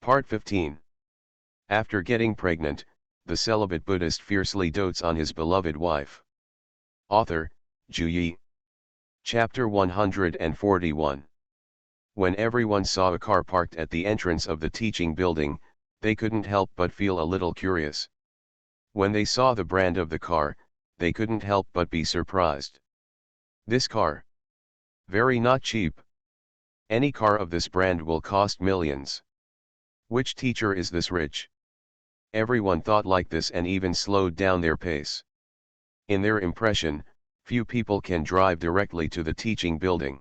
Part 15. After getting pregnant, the celibate Buddhist fiercely dotes on his beloved wife. Author, Ju Yi. Chapter 141. When everyone saw a car parked at the entrance of the teaching building, they couldn't help but feel a little curious. When they saw the brand of the car, they couldn't help but be surprised. This car? Very not cheap. Any car of this brand will cost millions. Which teacher is this rich? Everyone thought like this and even slowed down their pace. In their impression, few people can drive directly to the teaching building.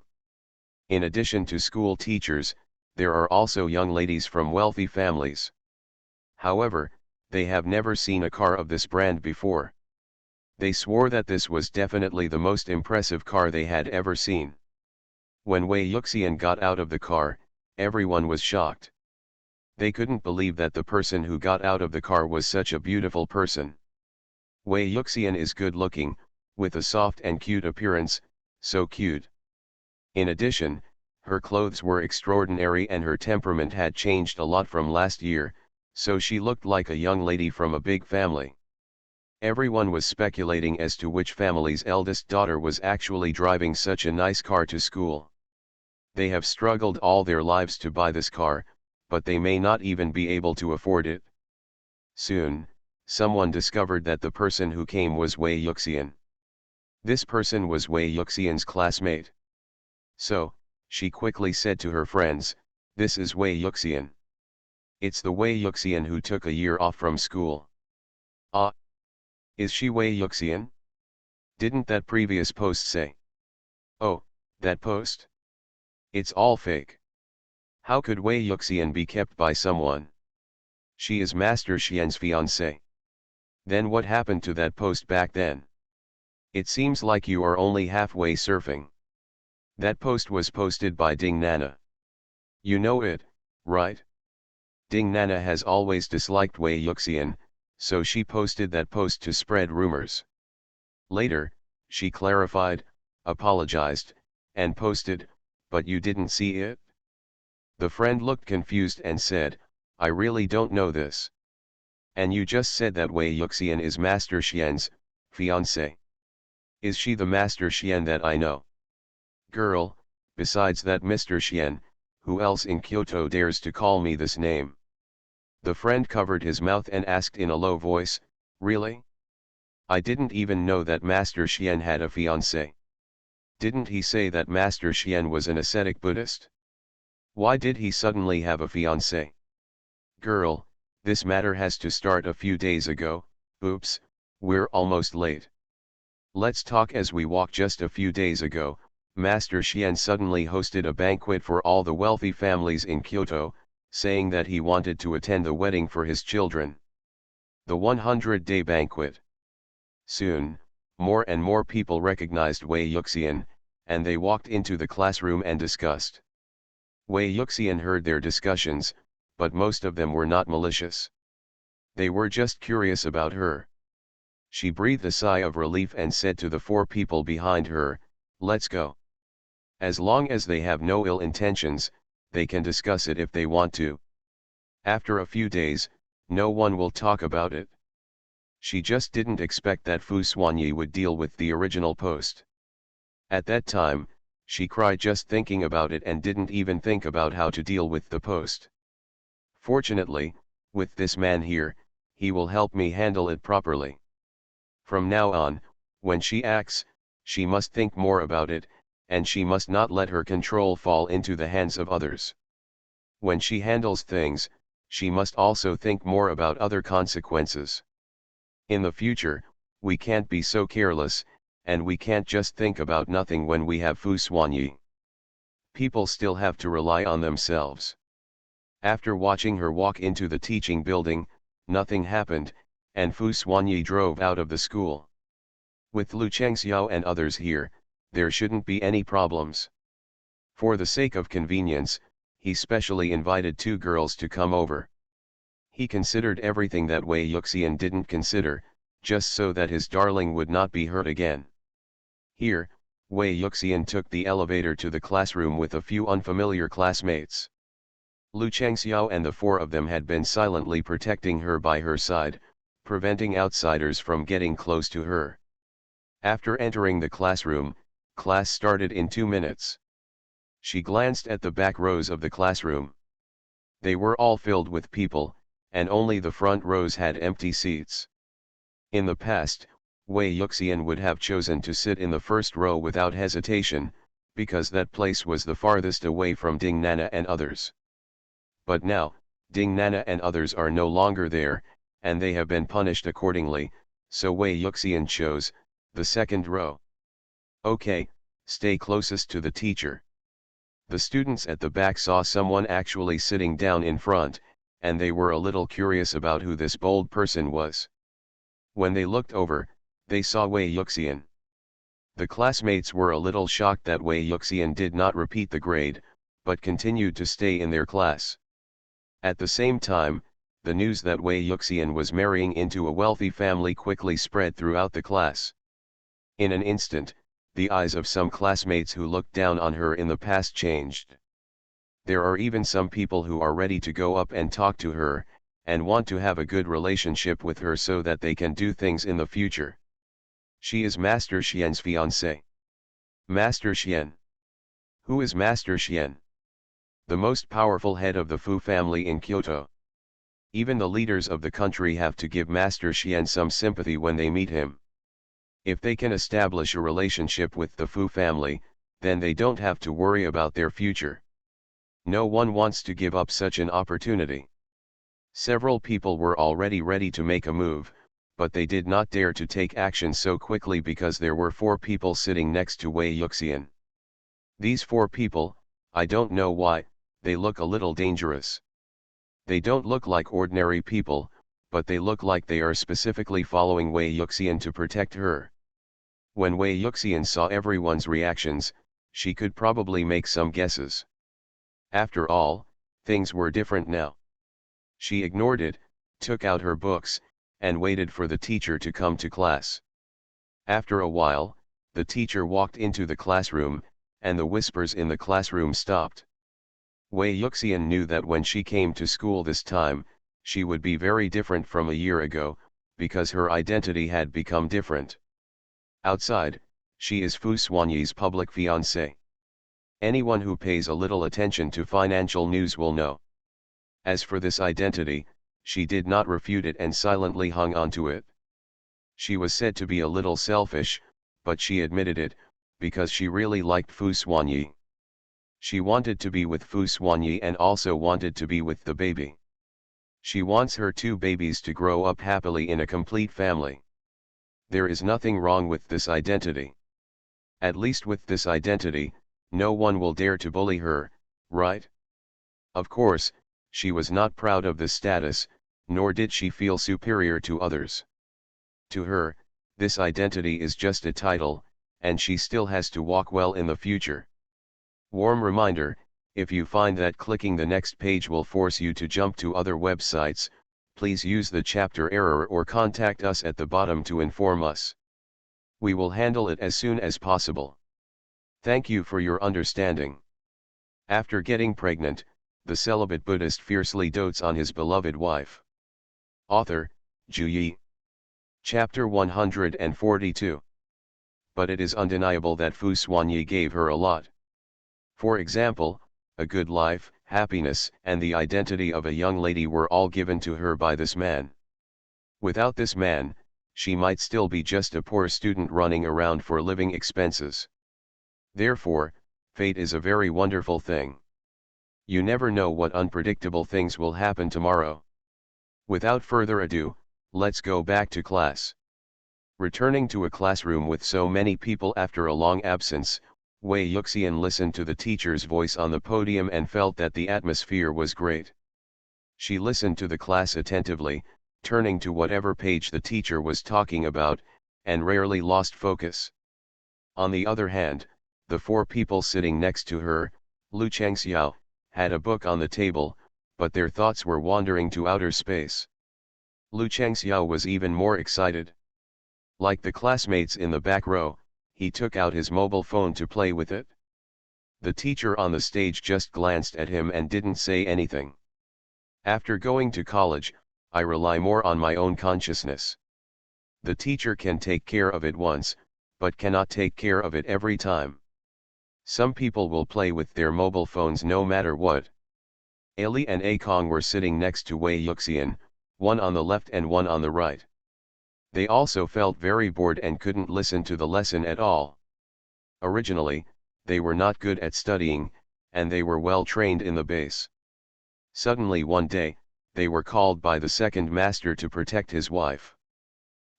In addition to school teachers, there are also young ladies from wealthy families. However, they have never seen a car of this brand before. They swore that this was definitely the most impressive car they had ever seen. When Wei Yuxian got out of the car, everyone was shocked. They couldn't believe that the person who got out of the car was such a beautiful person. Wei Yuxian is good looking, with a soft and cute appearance, so cute. In addition, her clothes were extraordinary and her temperament had changed a lot from last year, so she looked like a young lady from a big family. Everyone was speculating as to which family's eldest daughter was actually driving such a nice car to school. They have struggled all their lives to buy this car, but they may not even be able to afford it. Soon, someone discovered that the person who came was Wei Yuxian. This person was Wei Yuxian's classmate. So, she quickly said to her friends, "This is Wei Yuxian. It's the Wei Yuxian who took a year off from school." Ah! Is she Wei Yuxian? Didn't that previous post say? Oh, that post? It's all fake. How could Wei Yuxian be kept by someone? She is Master Xian's fiancée. Then what happened to that post back then? It seems like you are only halfway surfing. That post was posted by Ding Nana. You know it, right? Ding Nana has always disliked Wei Yuxian, so she posted that post to spread rumors. Later, she clarified, apologized, and posted, "But you didn't see it?" The friend looked confused and said, "I really don't know this. And you just said that Wei Yuxian is Master Xian's fiancée. Is she the Master Xian that I know? Girl, besides that Mr. Xian, who else in Kyoto dares to call me this name?" The friend covered his mouth and asked in a low voice, "Really? I didn't even know that Master Xian had a fiancée. Didn't he say that Master Xian was an ascetic Buddhist? Why did he suddenly have a fiancée?" "Girl, this matter has to start a few days ago. Oops, we're almost late. Let's talk as we walk. Just a few days ago, Master Xian suddenly hosted a banquet for all the wealthy families in Kyoto, saying that he wanted to attend the wedding for his children. The 100-day banquet. Soon, more and more people recognized Wei Yuxian, and they walked into the classroom and discussed. Wei Yuxian heard their discussions, but most of them were not malicious. They were just curious about her. She breathed a sigh of relief and said to the four people behind her, "Let's go. As long as they have no ill intentions, they can discuss it if they want to. After a few days, no one will talk about it." She just didn't expect that Fu Xuanyi would deal with the original post. At that time, she cried just thinking about it and didn't even think about how to deal with the post. Fortunately, with this man here, he will help me handle it properly. From now on, when she acts, she must think more about it, and she must not let her control fall into the hands of others. When she handles things, she must also think more about other consequences. In the future, we can't be so careless, and we can't just think about nothing when we have Fu Xuanyi. People still have to rely on themselves. After watching her walk into the teaching building, nothing happened, and Fu Xuanyi drove out of the school. With Lu Chengxiao and others here, there shouldn't be any problems. For the sake of convenience, he specially invited two girls to come over. He considered everything that Wei Yuxian didn't consider, just so that his darling would not be hurt again. Here, Wei Yuxian took the elevator to the classroom with a few unfamiliar classmates. Lu Changxiao and the four of them had been silently protecting her by her side, preventing outsiders from getting close to her. After entering the classroom, class started in 2 minutes. She glanced at the back rows of the classroom. They were all filled with people, and only the front rows had empty seats. In the past, Wei Yuxian would have chosen to sit in the first row without hesitation, because that place was the farthest away from Ding Nana and others. But now, Ding Nana and others are no longer there, and they have been punished accordingly, so Wei Yuxian chose the second row. Okay, stay closest to the teacher. The students at the back saw someone actually sitting down in front, and they were a little curious about who this bold person was. When they looked over, they saw Wei Yuxian. The classmates were a little shocked that Wei Yuxian did not repeat the grade, but continued to stay in their class. At the same time, the news that Wei Yuxian was marrying into a wealthy family quickly spread throughout the class. In an instant, the eyes of some classmates who looked down on her in the past changed. There are even some people who are ready to go up and talk to her, and want to have a good relationship with her so that they can do things in the future. She is Master Xian's fiancée. Master Xian. Who is Master Xian? The most powerful head of the Fu family in Kyoto. Even the leaders of the country have to give Master Xian some sympathy when they meet him. If they can establish a relationship with the Fu family, then they don't have to worry about their future. No one wants to give up such an opportunity. Several people were already ready to make a move, but they did not dare to take action so quickly because there were 4 people sitting next to Wei Yuxian. These 4 people, I don't know why, they look a little dangerous. They don't look like ordinary people, but they look like they are specifically following Wei Yuxian to protect her. When Wei Yuxian saw everyone's reactions, she could probably make some guesses. After all, things were different now. She ignored it, took out her books, and waited for the teacher to come to class. After a while, the teacher walked into the classroom, and the whispers in the classroom stopped. Wei Yuxian knew that when she came to school this time, she would be very different from a year ago, because her identity had become different. Outside, she is Fu Xuanyi's public fiancée. Anyone who pays a little attention to financial news will know. As for this identity, she did not refute it and silently hung on to it. She was said to be a little selfish, but she admitted it, because she really liked Fu Xuanyi. She wanted to be with Fu Xuanyi and also wanted to be with the baby. She wants her 2 babies to grow up happily in a complete family. There is nothing wrong with this identity. At least with this identity, no one will dare to bully her, right? Of course, she was not proud of this status, nor did she feel superior to others. To her, this identity is just a title, and she still has to walk well in the future. Warm reminder, if you find that clicking the next page will force you to jump to other websites, please use the chapter error or contact us at the bottom to inform us. We will handle it as soon as possible. Thank you for your understanding. After getting pregnant, the celibate Buddhist fiercely dotes on his beloved wife. Author, Zhu Yi. Chapter 142. But it is undeniable that Fu Xuanyi gave her a lot. For example, a good life, happiness, and the identity of a young lady were all given to her by this man. Without this man, she might still be just a poor student running around for living expenses. Therefore, fate is a very wonderful thing. You never know what unpredictable things will happen tomorrow. Without further ado, let's go back to class. Returning to a classroom with so many people after a long absence, Wei Yuxian listened to the teacher's voice on the podium and felt that the atmosphere was great. She listened to the class attentively, turning to whatever page the teacher was talking about, and rarely lost focus. On the other hand, the 4 people sitting next to her, Lu Changxiao, had a book on the table, but their thoughts were wandering to outer space. Lu Changxiao was even more excited. Like the classmates in the back row, he took out his mobile phone to play with it. The teacher on the stage just glanced at him and didn't say anything. After going to college, I rely more on my own consciousness. The teacher can take care of it once, but cannot take care of it every time. Some people will play with their mobile phones no matter what. Ali and Akong were sitting next to Wei Yuxian, one on the left and one on the right. They also felt very bored and couldn't listen to the lesson at all. Originally, they were not good at studying, and they were well trained in the base. Suddenly one day, they were called by the second master to protect his wife.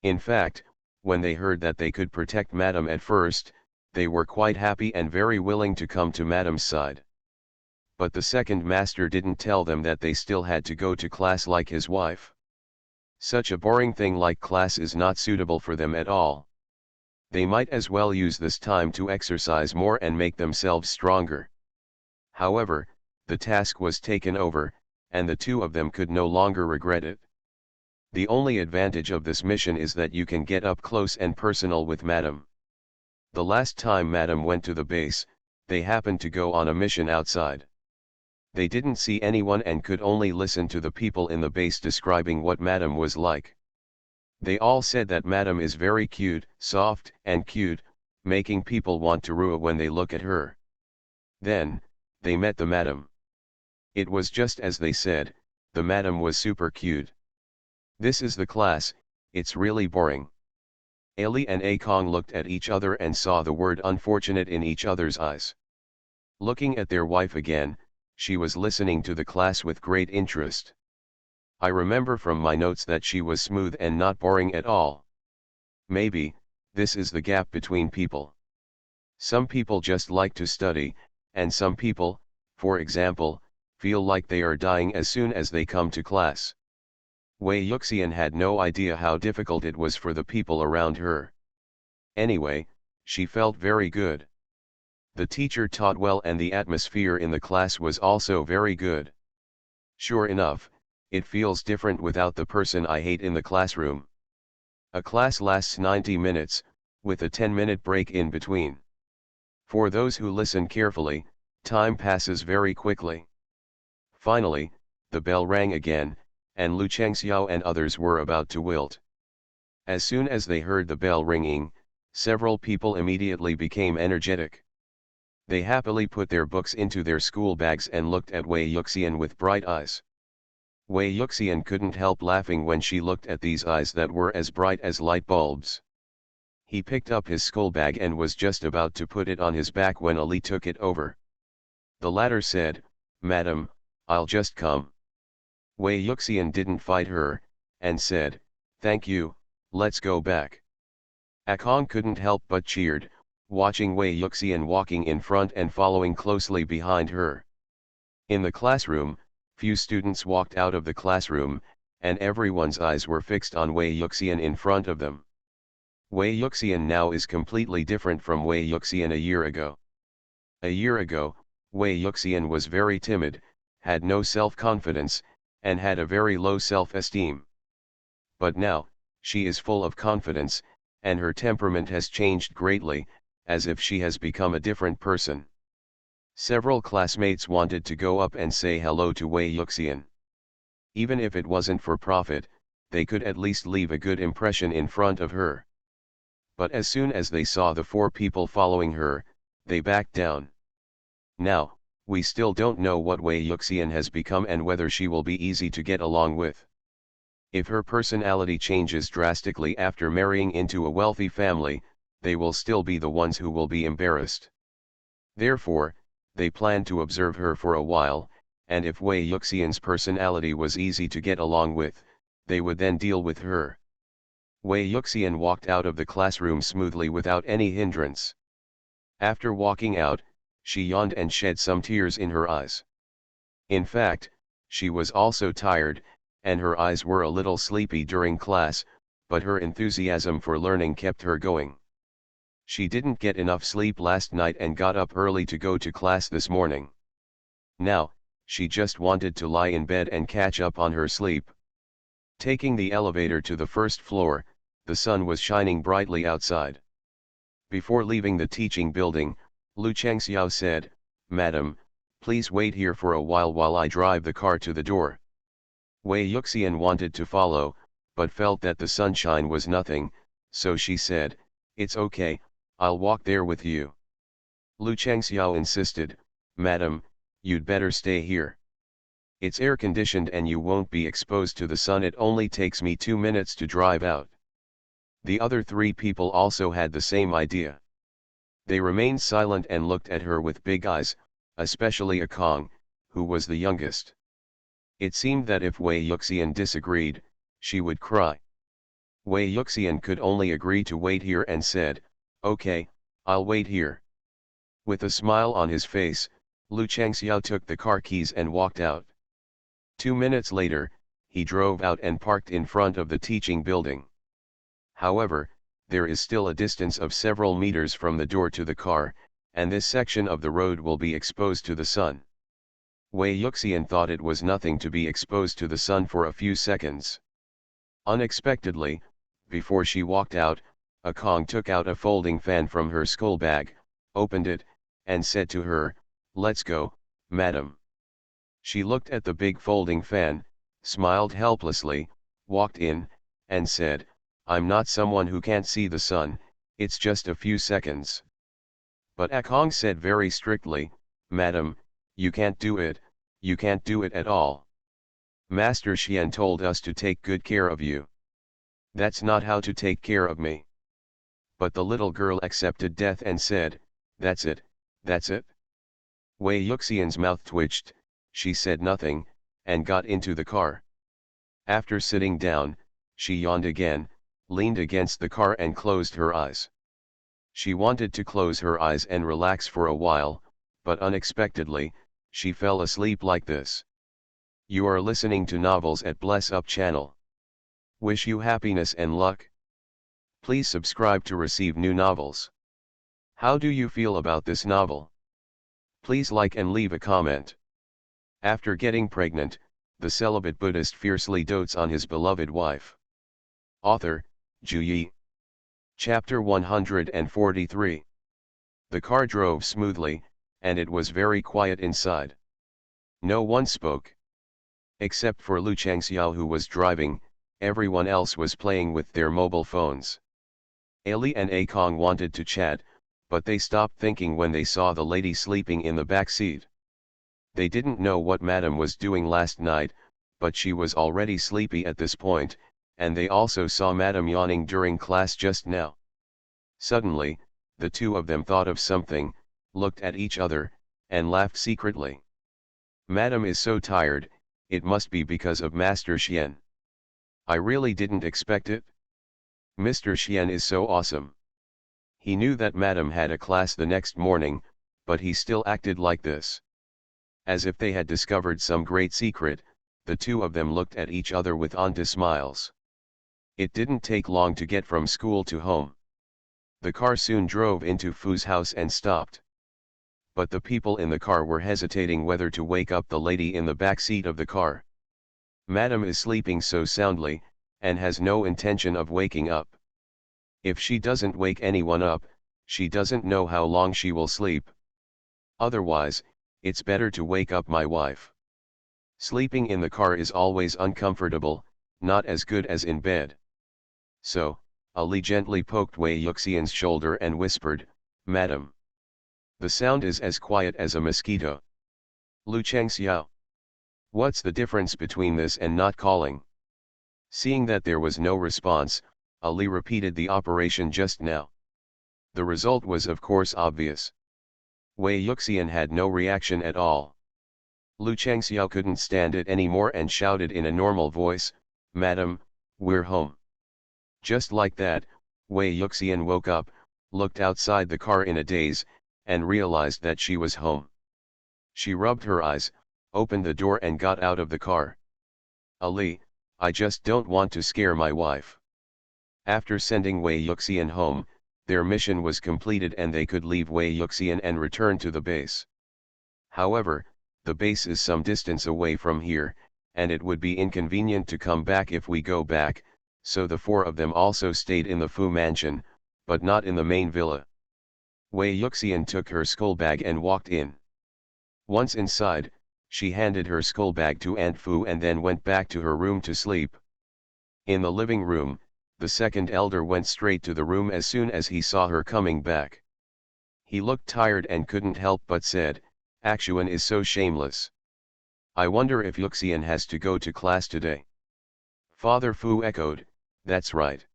In fact, when they heard that they could protect Madam at first, they were quite happy and very willing to come to Madam's side. But the second master didn't tell them that they still had to go to class like his wife. Such a boring thing like class is not suitable for them at all. They might as well use this time to exercise more and make themselves stronger. However, the task was taken over, and the two of them could no longer regret it. The only advantage of this mission is that you can get up close and personal with Madam. The last time Madam went to the base, they happened to go on a mission outside. They didn't see anyone and could only listen to the people in the base describing what Madam was like. They all said that Madam is very cute, soft, and cute, making people want to rua when they look at her. Then, they met the Madam. It was just as they said, the Madam was super cute. This is the class, it's really boring. Ali and Akong looked at each other and saw the word unfortunate in each other's eyes. Looking at their wife again, she was listening to the class with great interest. I remember from my notes that she was smooth and not boring at all. Maybe, this is the gap between people. Some people just like to study, and some people, for example, feel like they are dying as soon as they come to class. Wei Yuxian had no idea how difficult it was for the people around her. Anyway, she felt very good. The teacher taught well and the atmosphere in the class was also very good. Sure enough, it feels different without the person I hate in the classroom. A class lasts 90 minutes, with a 10-minute break in between. For those who listen carefully, time passes very quickly. Finally, the bell rang again, and Lu Chengxiao and others were about to wilt. As soon as they heard the bell ringing, several people immediately became energetic. They happily put their books into their school bags and looked at Wei Yuxian with bright eyes. Wei Yuxian couldn't help laughing when she looked at these eyes that were as bright as light bulbs. He picked up his school bag and was just about to put it on his back when Ali took it over. The latter said, "Madam, I'll just come." Wei Yuxian didn't fight her, and said, "Thank you, let's go back." Akong couldn't help but cheered, watching Wei Yuxian walking in front and following closely behind her. In the classroom, few students walked out of the classroom, and everyone's eyes were fixed on Wei Yuxian in front of them. Wei Yuxian now is completely different from Wei Yuxian a year ago. A year ago, Wei Yuxian was very timid, had no self-confidence, and had a very low self-esteem. But now, she is full of confidence, and her temperament has changed greatly, as if she has become a different person. Several classmates wanted to go up and say hello to Wei Yuxian. Even if it wasn't for profit, they could at least leave a good impression in front of her. But as soon as they saw the four people following her, they backed down. Now, we still don't know what Wei Yuxian has become and whether she will be easy to get along with. If her personality changes drastically after marrying into a wealthy family, they will still be the ones who will be embarrassed. Therefore, they plan to observe her for a while, and if Wei Yuxian's personality was easy to get along with, they would then deal with her. Wei Yuxian walked out of the classroom smoothly without any hindrance. After walking out, she yawned and shed some tears in her eyes. In fact, she was also tired, and her eyes were a little sleepy during class, but her enthusiasm for learning kept her going. She didn't get enough sleep last night and got up early to go to class this morning. Now, she just wanted to lie in bed and catch up on her sleep. Taking the elevator to the first floor, the sun was shining brightly outside. Before leaving the teaching building, Lu Chengxiao said, "Madam, please wait here for a while I drive the car to the door." Wei Yuxian wanted to follow, but felt that the sunshine was nothing, so she said, "It's okay, I'll walk there with you." Lu Changxiao insisted, "Madam, you'd better stay here. It's air-conditioned and you won't be exposed to the sun. It only takes me 2 minutes to drive out." The other 3 people also had the same idea. They remained silent and looked at her with big eyes, especially Akong, who was the youngest. It seemed that if Wei Yuxian disagreed, she would cry. Wei Yuxian could only agree to wait here and said, "Okay, I'll wait here." With a smile on his face, Lu Changxiao took the car keys and walked out. 2 minutes later, he drove out and parked in front of the teaching building. However, there is still a distance of several meters from the door to the car, and this section of the road will be exposed to the sun. Wei Yuxian thought it was nothing to be exposed to the sun for a few seconds. Unexpectedly, before she walked out, Akong took out a folding fan from her school bag, opened it, and said to her, "Let's go, madam." She looked at the big folding fan, smiled helplessly, walked in, and said, "I'm not someone who can't see the sun, it's just a few seconds." But Akong said very strictly, "Madam, you can't do it at all. Master Xian told us to take good care of you. That's not how to take care of me." But the little girl accepted death and said, that's it." Wei Yuxian's mouth twitched, she said nothing, and got into the car. After sitting down, she yawned again, leaned against the car and closed her eyes. She wanted to close her eyes and relax for a while, but unexpectedly, she fell asleep like this. You are listening to novels at Bless Up channel. Wish you happiness and luck. Please subscribe to receive new novels. How do you feel about this novel? Please like and leave a comment. After getting pregnant, the celibate Buddhist fiercely dotes on his beloved wife. Author, Ju Yi. Chapter 143. The car drove smoothly, and it was very quiet inside. No one spoke. Except for Lu Changxiao, who was driving, everyone else was playing with their mobile phones. Ali and Akong wanted to chat, but they stopped thinking when they saw the lady sleeping in the back seat. They didn't know what Madam was doing last night, but she was already sleepy at this point, and they also saw Madam yawning during class just now. Suddenly, the two of them thought of something, looked at each other, and laughed secretly. Madam is so tired, it must be because of Master Xian. I really didn't expect it. Mr. Xian is so awesome. He knew that Madam had a class the next morning, but he still acted like this. As if they had discovered some great secret, the two of them looked at each other with onto smiles. It didn't take long to get from school to home. The car soon drove into Fu's house and stopped. But the people in the car were hesitating whether to wake up the lady in the back seat of the car. Madam is sleeping so soundly, and has no intention of waking up. If she doesn't wake anyone up, she doesn't know how long she will sleep. Otherwise, it's better to wake up my wife. Sleeping in the car is always uncomfortable, not as good as in bed. So, Ali gently poked Wei Yuxian's shoulder and whispered, "Madam." The sound is as quiet as a mosquito. Lu Changxiao. What's the difference between this and not calling? Seeing that there was no response, Ali repeated the operation just now. The result was of course obvious. Wei Yuxian had no reaction at all. Lu Changxiao couldn't stand it anymore and shouted in a normal voice, "Madam, we're home." Just like that, Wei Yuxian woke up, looked outside the car in a daze, and realized that she was home. She rubbed her eyes, opened the door and got out of the car. "Ali, I just don't want to scare my wife." After sending Wei Yuxian home, their mission was completed and they could leave Wei Yuxian and return to the base. However, the base is some distance away from here, and it would be inconvenient to come back if we go back, so the four of them also stayed in the Fu mansion, but not in the main villa. Wei Yuxian took her school bag and walked in. Once inside, she handed her school bag to Aunt Fu and then went back to her room to sleep. In the living room, the second elder went straight to the room as soon as he saw her coming back. He looked tired and couldn't help but said, "Actuan is so shameless. I wonder if Yuxian has to go to class today." Father Fu echoed, "That's right."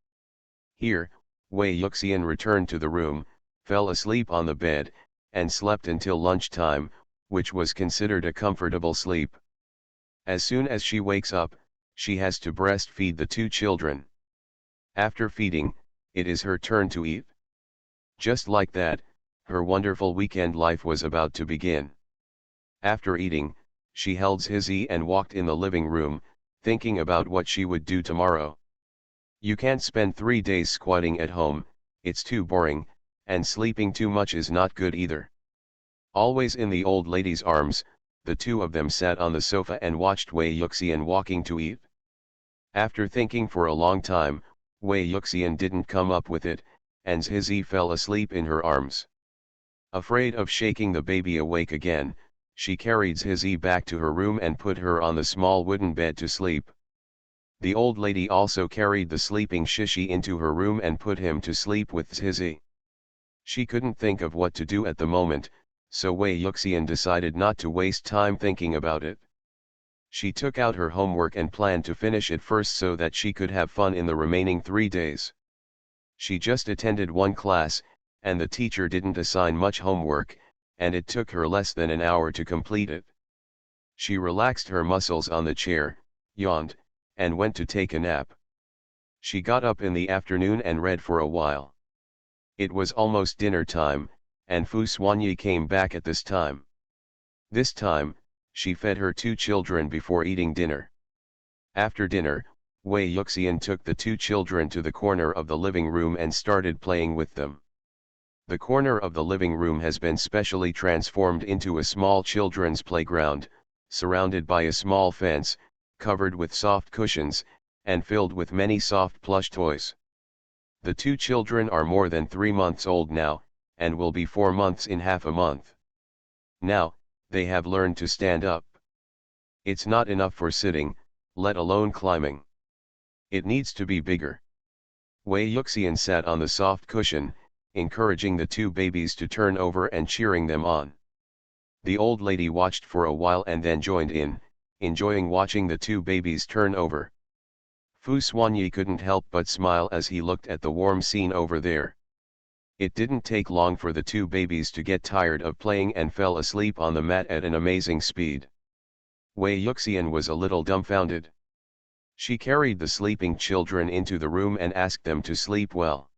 Here, Wei Yuxian returned to the room, fell asleep on the bed, and slept until lunchtime, which was considered a comfortable sleep. As soon as she wakes up, she has to breastfeed the two children. After feeding, it is her turn to eat. Just like that, her wonderful weekend life was about to begin. After eating, she held Hizzy and walked in the living room, thinking about what she would do tomorrow. You can't spend 3 days squatting at home, it's too boring, and sleeping too much is not good either. Always in the old lady's arms, the two of them sat on the sofa and watched Wei Yuxian walking to eat. After thinking for a long time, Wei Yuxian didn't come up with it, and Hizzy fell asleep in her arms. Afraid of shaking the baby awake again, she carried Hizzy back to her room and put her on the small wooden bed to sleep. The old lady also carried the sleeping Shishi into her room and put him to sleep with Hizzy. She couldn't think of what to do at the moment, so Wei Yuxian decided not to waste time thinking about it. She took out her homework and planned to finish it first so that she could have fun in the remaining 3 days. She just attended one class, and the teacher didn't assign much homework, and it took her less than an hour to complete it. She relaxed her muscles on the chair, yawned, and went to take a nap. She got up in the afternoon and read for a while. It was almost dinner time, and Fu Xuanyi came back at this time. This time, she fed her two children before eating dinner. After dinner, Wei Yuxian took the two children to the corner of the living room and started playing with them. The corner of the living room has been specially transformed into a small children's playground, surrounded by a small fence, covered with soft cushions, and filled with many soft plush toys. The two children are more than 3 months old now, and will be 4 months in half a month. Now, they have learned to stand up. It's not enough for sitting, let alone climbing. It needs to be bigger. Wei Yuxian sat on the soft cushion, encouraging the two babies to turn over and cheering them on. The old lady watched for a while and then joined in, enjoying watching the two babies turn over. Fu Xuanyi couldn't help but smile as he looked at the warm scene over there. It didn't take long for the two babies to get tired of playing and fell asleep on the mat at an amazing speed. Wei Yuxian was a little dumbfounded. She carried the sleeping children into the room and asked them to sleep well.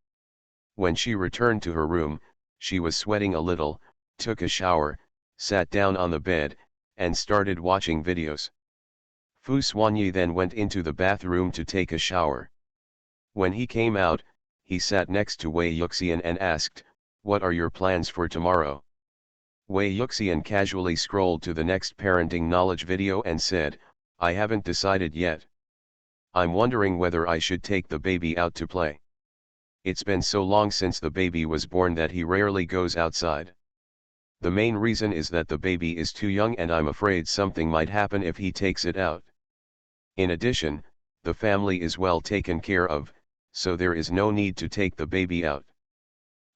When she returned to her room, she was sweating a little, took a shower, sat down on the bed, and started watching videos. Fu Xuanyi then went into the bathroom to take a shower. When he came out, he sat next to Wei Yuxian and asked, "What are your plans for tomorrow?" Wei Yuxian casually scrolled to the next parenting knowledge video and said, "I haven't decided yet. I'm wondering whether I should take the baby out to play. It's been so long since the baby was born that he rarely goes outside. The main reason is that the baby is too young and I'm afraid something might happen if he takes it out. In addition, the family is well taken care of, so there is no need to take the baby out."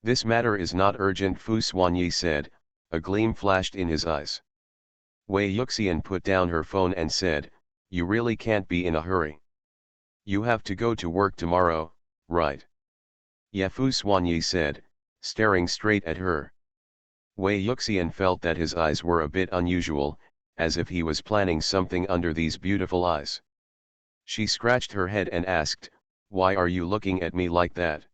"This matter is not urgent," Fu Xuanyi said, a gleam flashed in his eyes. Wei Yuxian put down her phone and said, "You really can't be in a hurry. You have to go to work tomorrow, right?" "Yeah," Fu Xuanyi said, staring straight at her. Wei Yuxian felt that his eyes were a bit unusual, as if he was planning something under these beautiful eyes. She scratched her head and asked, "Why are you looking at me like that?"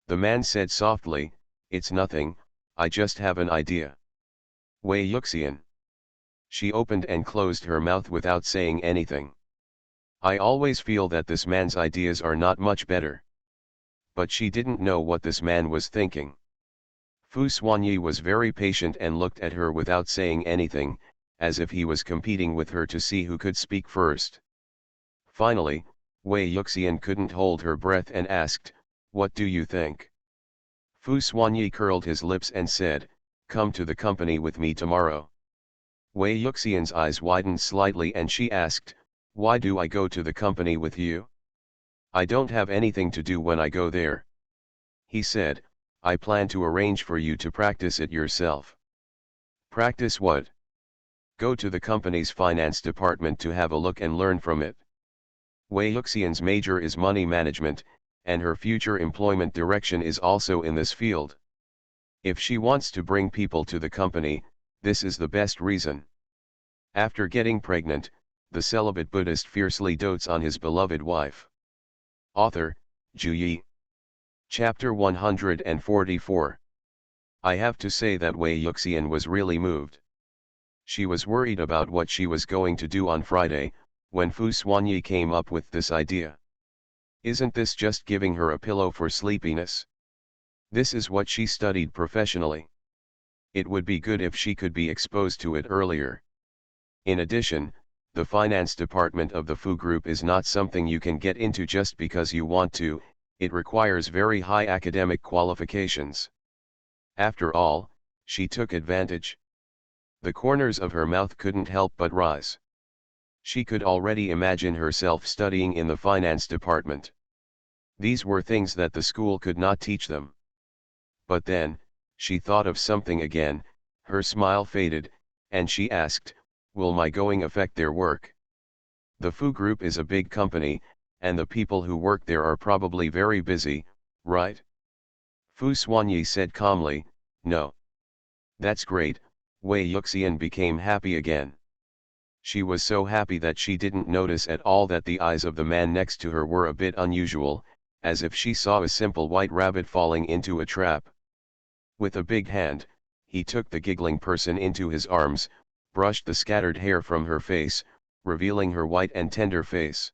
The man said softly, "It's nothing, I just have an idea." "Wei Yuxian." She opened and closed her mouth without saying anything. "I always feel that this man's ideas are not much better." But she didn't know what this man was thinking. Fu Xuanyi was very patient and looked at her without saying anything, as if he was competing with her to see who could speak first. Finally, Wei Yuxian couldn't hold her breath and asked, "What do you think?" Fu Xuanyi curled his lips and said, "Come to the company with me tomorrow." Wei Yuxian's eyes widened slightly and she asked, "Why do I go to the company with you? I don't have anything to do when I go there." He said, "I plan to arrange for you to practice it yourself." "Practice what?" "Go to the company's finance department to have a look and learn from it." Wei Yuxian's major is money management, and her future employment direction is also in this field. If she wants to bring people to the company, this is the best reason. After getting pregnant, the celibate Buddhist fiercely dotes on his beloved wife. Author, Ju Yi. Chapter 144. I have to say that Wei Yuxian was really moved. She was worried about what she was going to do on Friday, when Fu Xuanyi came up with this idea. Isn't this just giving her a pillow for sleepiness? This is what she studied professionally. It would be good if she could be exposed to it earlier. In addition, the finance department of the Fu Group is not something you can get into just because you want to, it requires very high academic qualifications. After all, she took advantage. The corners of her mouth couldn't help but rise. She could already imagine herself studying in the finance department. These were things that the school could not teach them. But then, she thought of something again, her smile faded, and she asked, "Will my going affect their work?" The Fu Group is a big company, and the people who work there are probably very busy, right? Fu Xuanyi said calmly, "No." "That's great." Wei Yuxian became happy again. She was so happy that she didn't notice at all that the eyes of the man next to her were a bit unusual, as if she saw a simple white rabbit falling into a trap. With a big hand, he took the giggling person into his arms, brushed the scattered hair from her face, revealing her white and tender face.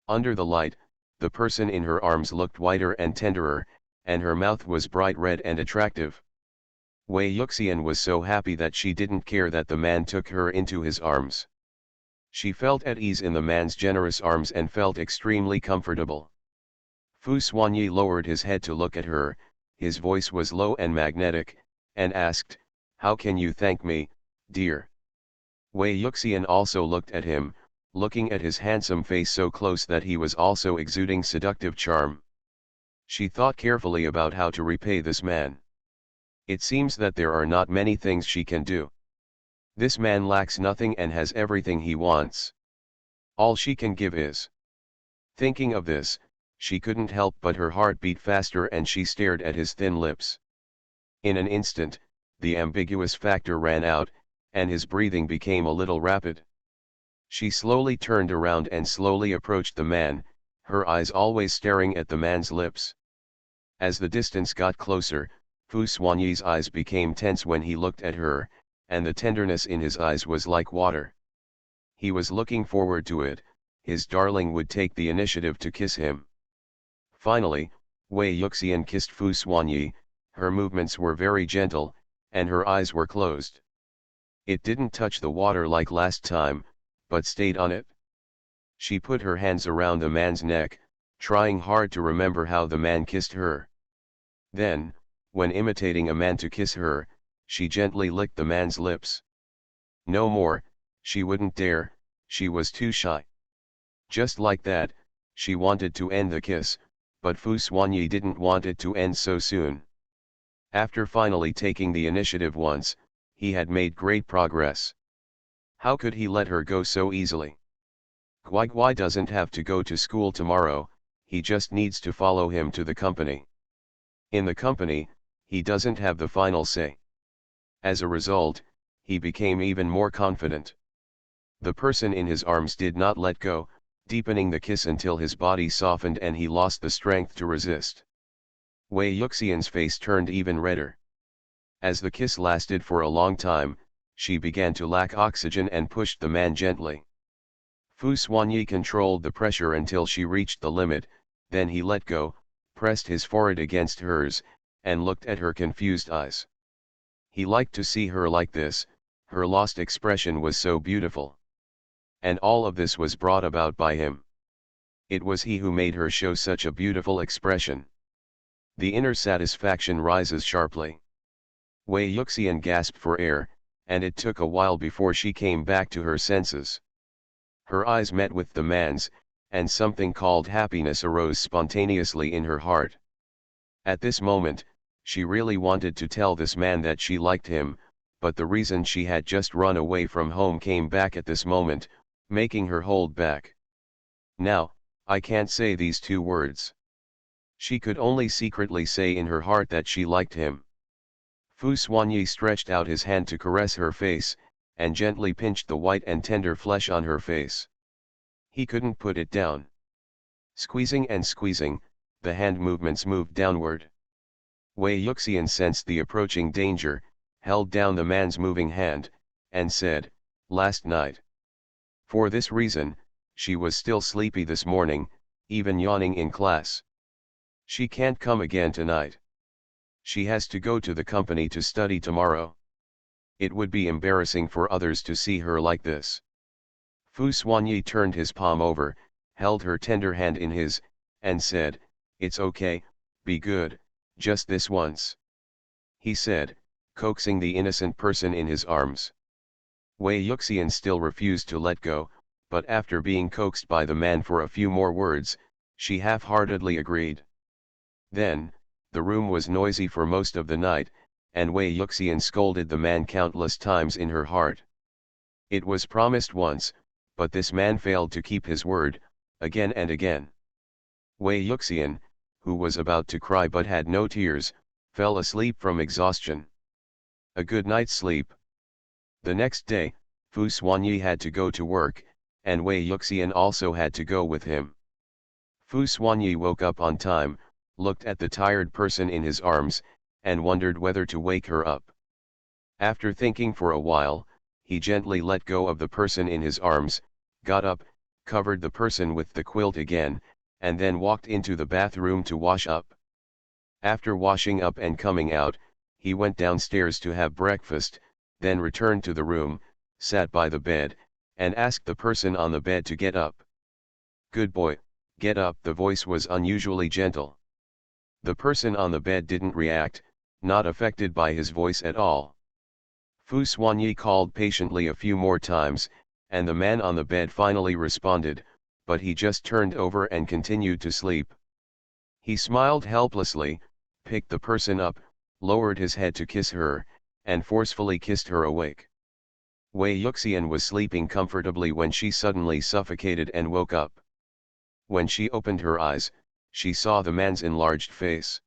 Under the light, the person in her arms looked whiter and tenderer, and her mouth was bright red and attractive. Wei Yuxian was so happy that she didn't care that the man took her into his arms. She felt at ease in the man's generous arms and felt extremely comfortable. Fu Xuanyi lowered his head to look at her, his voice was low and magnetic, and asked, "How can you thank me, dear?" Wei Yuxian also looked at him, looking at his handsome face so close that he was also exuding seductive charm. She thought carefully about how to repay this man. It seems that there are not many things she can do. This man lacks nothing and has everything he wants. All she can give is. Thinking of this, she couldn't help but her heart beat faster and she stared at his thin lips. In an instant, the ambiguous factor ran out, and his breathing became a little rapid. She slowly turned around and slowly approached the man, her eyes always staring at the man's lips. As the distance got closer, Fu Xuanyi's eyes became tense when he looked at her, and the tenderness in his eyes was like water. He was looking forward to it, his darling would take the initiative to kiss him. Finally, Wei Yuxian kissed Fu Xuanyi, her movements were very gentle, and her eyes were closed. It didn't touch the water like last time, but stayed on it. She put her hands around the man's neck, trying hard to remember how the man kissed her. Then, when imitating a man to kiss her, she gently licked the man's lips. No more, she wouldn't dare, she was too shy. Just like that, she wanted to end the kiss, but Fu Xuanyi didn't want it to end so soon. After finally taking the initiative once, he had made great progress. How could he let her go so easily? Guai Guai doesn't have to go to school tomorrow, he just needs to follow him to the company. In the company, he doesn't have the final say. As a result, he became even more confident. The person in his arms did not let go, deepening the kiss until his body softened and he lost the strength to resist. Wei Yuxian's face turned even redder. As the kiss lasted for a long time, she began to lack oxygen and pushed the man gently. Fu Xuanyi controlled the pressure until she reached the limit, then he let go, pressed his forehead against hers, and looked at her confused eyes. He liked to see her like this, her lost expression was so beautiful. And all of this was brought about by him. It was he who made her show such a beautiful expression. The inner satisfaction rises sharply. Wei Yuxian gasped for air, and it took a while before she came back to her senses. Her eyes met with the man's, and something called happiness arose spontaneously in her heart. At this moment, she really wanted to tell this man that she liked him, but the reason she had just run away from home came back at this moment, making her hold back. Now, I can't say these two words. She could only secretly say in her heart that she liked him. Fu Xuanyi stretched out his hand to caress her face, and gently pinched the white and tender flesh on her face. He couldn't put it down. Squeezing and squeezing, the hand movements moved downward. Wei Yuxian sensed the approaching danger, held down the man's moving hand, and said, "Last night." For this reason, she was still sleepy this morning, even yawning in class. She can't come again tonight. She has to go to the company to study tomorrow. It would be embarrassing for others to see her like this. Fu Xuanyi turned his palm over, held her tender hand in his, and said, "It's okay, be good, just this once," he said, coaxing the innocent person in his arms. Wei Yuxian still refused to let go, but after being coaxed by the man for a few more words, she half-heartedly agreed. Then, the room was noisy for most of the night, and Wei Yuxian scolded the man countless times in her heart. It was promised once, but this man failed to keep his word, again and again. Wei Yuxian, who was about to cry but had no tears, fell asleep from exhaustion. A good night's sleep. The next day, Fu Xuanyi had to go to work, and Wei Yuxian also had to go with him. Fu Xuanyi woke up on time, looked at the tired person in his arms, and wondered whether to wake her up. After thinking for a while, he gently let go of the person in his arms, got up, covered the person with the quilt again, and then walked into the bathroom to wash up. After washing up and coming out, he went downstairs to have breakfast, then returned to the room, sat by the bed, and asked the person on the bed to get up. "Good boy, get up." The voice was unusually gentle. The person on the bed didn't react, not affected by his voice at all. Fu Xuanyi called patiently a few more times, and the man on the bed finally responded, but he just turned over and continued to sleep. He smiled helplessly, picked the person up, lowered his head to kiss her, and forcefully kissed her awake. Wei Yuxian was sleeping comfortably when she suddenly suffocated and woke up. When she opened her eyes, she saw the man's enlarged face.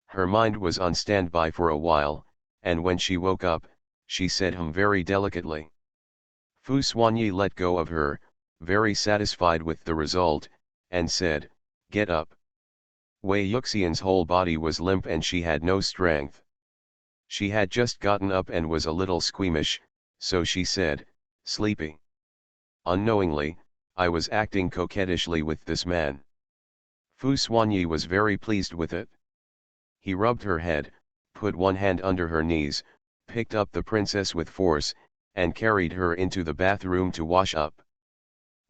Her mind was on standby for a while, and when she woke up, she said very delicately. Fu Xuanyi let go of her, very satisfied with the result, and said, "Get up." Wei Yuxian's whole body was limp and she had no strength. She had just gotten up and was a little squeamish, so she said, "Sleepy." Unknowingly, I was acting coquettishly with this man. Fu Xuanyi was very pleased with it. He rubbed her head, put one hand under her knees, picked up the princess with force, and carried her into the bathroom to wash up.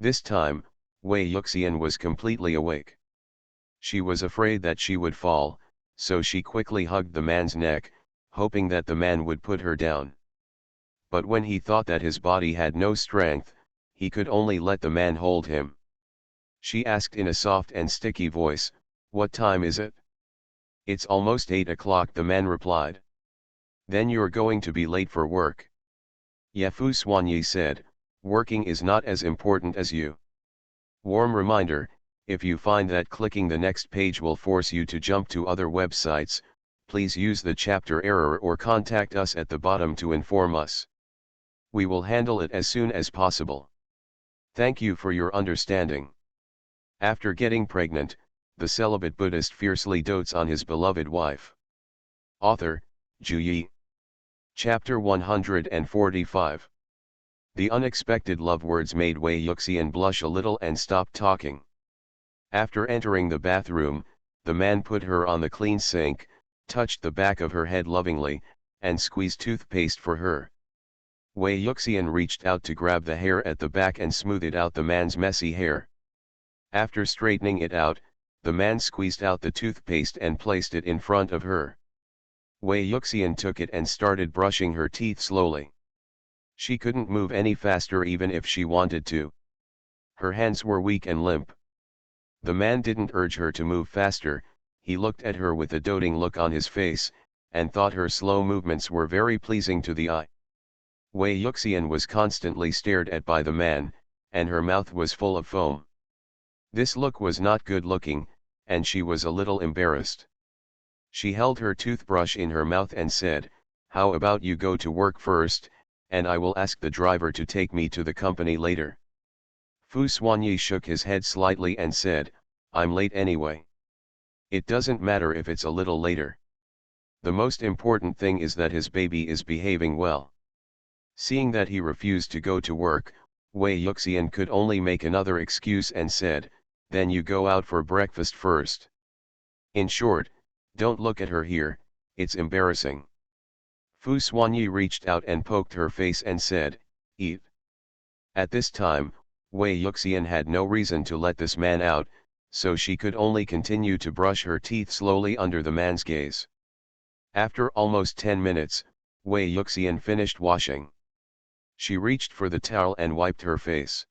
This time, Wei Yuxian was completely awake. She was afraid that she would fall, so she quickly hugged the man's neck, hoping that the man would put her down. But when he thought that his body had no strength, he could only let the man hold him. She asked in a soft and sticky voice, "What time is it?" "It's almost 8 o'clock," the man replied. "Then you're going to be late for work." "Yeah," Fu Xuanyi said, "working is not as important as you." Warm reminder, if you find that clicking the next page will force you to jump to other websites, please use the chapter error or contact us at the bottom to inform us. We will handle it as soon as possible. Thank you for your understanding. After getting pregnant, the celibate Buddhist fiercely dotes on his beloved wife. Author, Zhu Yi. Chapter 145. The unexpected love words made Wei Yuxian blush a little and stopped talking. After entering the bathroom, the man put her on the clean sink, touched the back of her head lovingly, and squeezed toothpaste for her. Wei Yuxian reached out to grab the hair at the back and smoothed out the man's messy hair. After straightening it out, the man squeezed out the toothpaste and placed it in front of her. Wei Yuxian took it and started brushing her teeth slowly. She couldn't move any faster even if she wanted to. Her hands were weak and limp. The man didn't urge her to move faster, he looked at her with a doting look on his face, and thought her slow movements were very pleasing to the eye. Wei Yuxian was constantly stared at by the man, and her mouth was full of foam. This look was not good looking, and she was a little embarrassed. She held her toothbrush in her mouth and said, "How about you go to work first, and I will ask the driver to take me to the company later." Fu Xuanyi shook his head slightly and said, "I'm late anyway. It doesn't matter if it's a little later. The most important thing is that his baby is behaving well." Seeing that he refused to go to work, Wei Yuxian could only make another excuse and said, "Then you go out for breakfast first. In short, don't look at her here, it's embarrassing." Fu Xuanyi reached out and poked her face and said, "Eat." At this time, Wei Yuxian had no reason to let this man out, so she could only continue to brush her teeth slowly under the man's gaze. After almost 10 minutes, Wei Yuxian finished washing. She reached for the towel and wiped her face.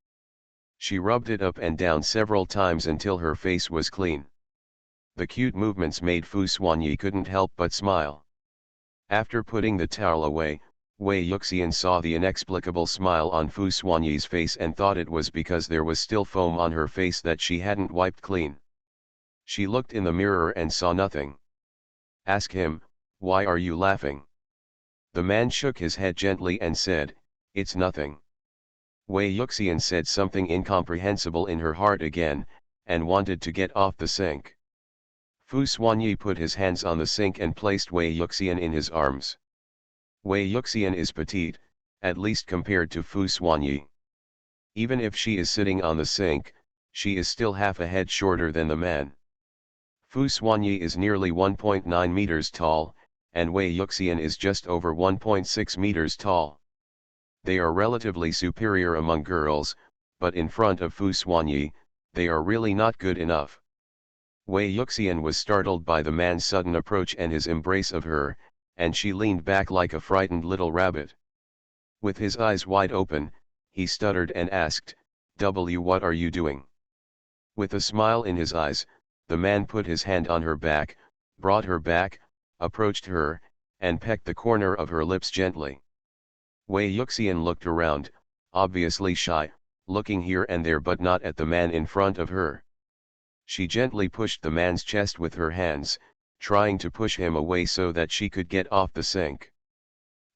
She rubbed it up and down several times until her face was clean. The cute movements made Fu Xuanyi couldn't help but smile. After putting the towel away, Wei Yuxian saw the inexplicable smile on Fu Xuanyi's face and thought it was because there was still foam on her face that she hadn't wiped clean. She looked in the mirror and saw nothing. "Ask him, why are you laughing?" The man shook his head gently and said, "It's nothing." Wei Yuxian said something incomprehensible in her heart again, and wanted to get off the sink. Fu Xuanyi put his hands on the sink and placed Wei Yuxian in his arms. Wei Yuxian is petite, at least compared to Fu Xuanyi. Even if she is sitting on the sink, she is still half a head shorter than the man. Fu Xuanyi is nearly 1.9 meters tall, and Wei Yuxian is just over 1.6 meters tall. They are relatively superior among girls, but in front of Fu Xuanyi, they are really not good enough. Wei Yuxian was startled by the man's sudden approach and his embrace of her, and she leaned back like a frightened little rabbit. With his eyes wide open, he stuttered and asked, "What are you doing?" With a smile in his eyes, the man put his hand on her back, brought her back, approached her, and pecked the corner of her lips gently. Wei Yuxian looked around, obviously shy, looking here and there but not at the man in front of her. She gently pushed the man's chest with her hands, trying to push him away so that she could get off the sink.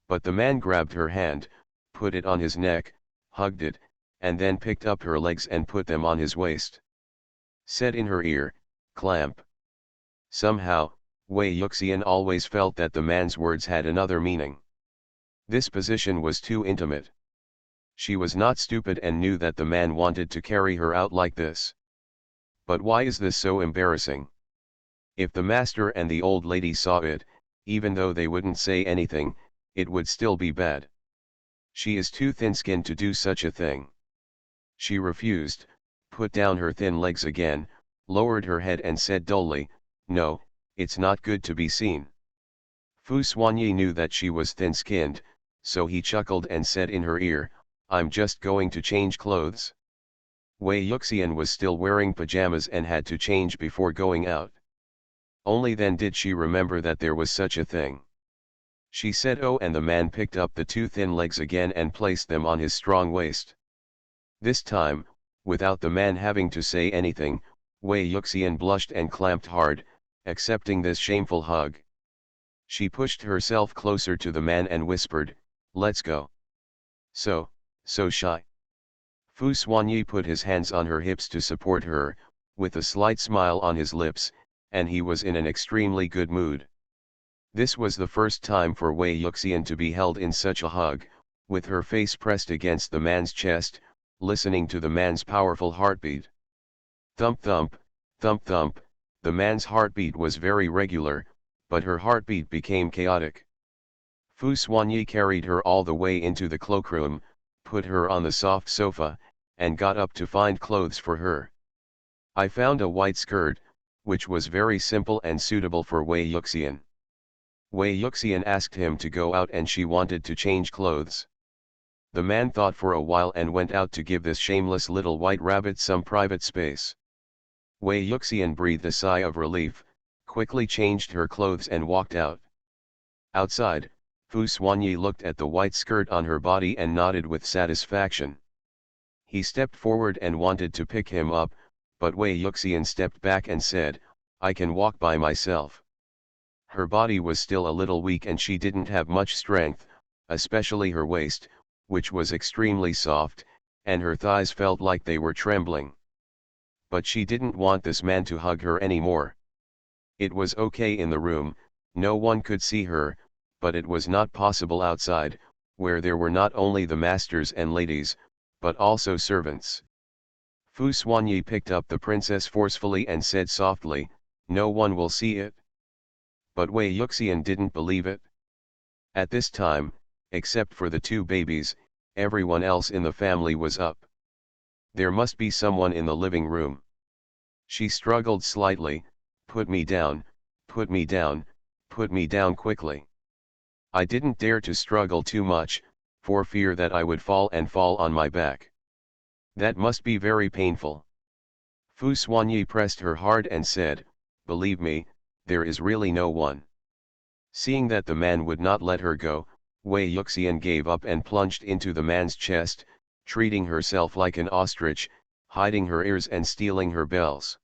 But the man grabbed her hand, put it on his neck, hugged it, and then picked up her legs and put them on his waist. Said in her ear, "Clamp." Somehow, Wei Yuxian always felt that the man's words had another meaning. This position was too intimate. She was not stupid and knew that the man wanted to carry her out like this. But why is this so embarrassing? If the master and the old lady saw it, even though they wouldn't say anything, it would still be bad. She is too thin-skinned to do such a thing. She refused, put down her thin legs again, lowered her head and said dully, "No, it's not good to be seen." Fu Xuanyi knew that she was thin-skinned, so he chuckled and said in her ear, "I'm just going to change clothes." Wei Yuxian was still wearing pajamas and had to change before going out. Only then did she remember that there was such a thing. She said "Oh," and the man picked up the two thin legs again and placed them on his strong waist. This time, without the man having to say anything, Wei Yuxian blushed and clamped hard, accepting this shameful hug. She pushed herself closer to the man and whispered, "Let's go." So shy." Fu Xuanyi put his hands on her hips to support her, with a slight smile on his lips, and he was in an extremely good mood. This was the first time for Wei Yuxian to be held in such a hug, with her face pressed against the man's chest, listening to the man's powerful heartbeat. Thump thump, thump thump, the man's heartbeat was very regular, but her heartbeat became chaotic. Fu Xuanyi carried her all the way into the cloakroom, put her on the soft sofa, and got up to find clothes for her. I found a white skirt, which was very simple and suitable for Wei Yuxian. Wei Yuxian asked him to go out and she wanted to change clothes. The man thought for a while and went out to give this shameless little white rabbit some private space. Wei Yuxian breathed a sigh of relief, quickly changed her clothes and walked out. Outside, Fu Xuanyi looked at the white skirt on her body and nodded with satisfaction. He stepped forward and wanted to pick him up, but Wei Yuxian stepped back and said, "I can walk by myself." Her body was still a little weak and she didn't have much strength, especially her waist, which was extremely soft, and her thighs felt like they were trembling. But she didn't want this man to hug her anymore. It was okay in the room, no one could see her, but it was not possible outside, where there were not only the masters and ladies, but also servants. Fu Xuanyi picked up the princess forcefully and said softly, "No one will see it." But Wei Yuxian didn't believe it. At this time, except for the two babies, everyone else in the family was up. There must be someone in the living room. She struggled slightly, "Put me down, put me down, put me down quickly." I didn't dare to struggle too much, for fear that I would fall on my back. That must be very painful. Fu Xuanyi pressed her hard and said, "Believe me, there is really no one." Seeing that the man would not let her go, Wei Yuxian gave up and plunged into the man's chest, treating herself like an ostrich, hiding her ears and stealing her bells.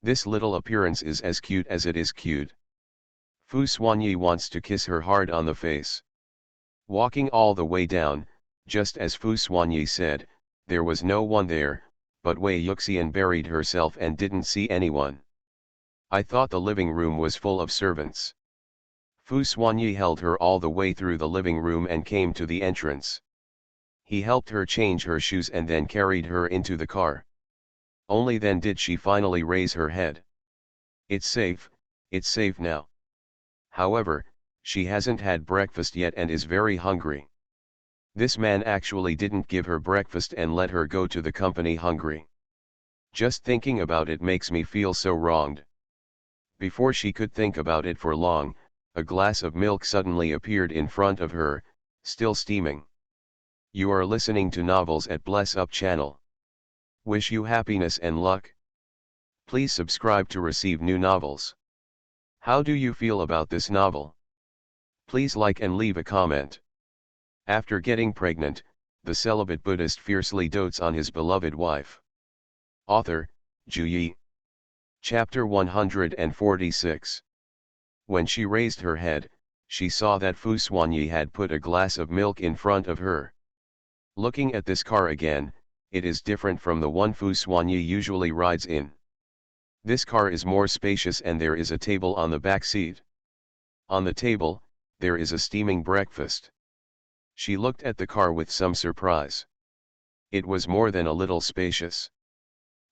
This little appearance is as cute as it is cute. Fu Xuanyi wants to kiss her hard on the face. Walking all the way down, just as Fu Xuanyi said, there was no one there, but Wei Yuxian buried herself and didn't see anyone. I thought the living room was full of servants. Fu Xuanyi held her all the way through the living room and came to the entrance. He helped her change her shoes and then carried her into the car. Only then did she finally raise her head. It's safe now. However, she hasn't had breakfast yet and is very hungry. This man actually didn't give her breakfast and let her go to the company hungry. Just thinking about it makes me feel so wronged. Before she could think about it for long, a glass of milk suddenly appeared in front of her, still steaming. You are listening to Novels at Bless Up channel. Wish you happiness and luck. Please subscribe to receive new novels. How do you feel about this novel? Please like and leave a comment. After getting pregnant, the celibate Buddhist fiercely dotes on his beloved wife. Author, Zhu Yi. Chapter 146. When she raised her head, she saw that Fu Xuanyi had put a glass of milk in front of her. Looking at this car again, it is different from the one Fu Xuanyi usually rides in. This car is more spacious and there is a table on the back seat. On the table, there is a steaming breakfast. She looked at the car with some surprise. It was more than a little spacious.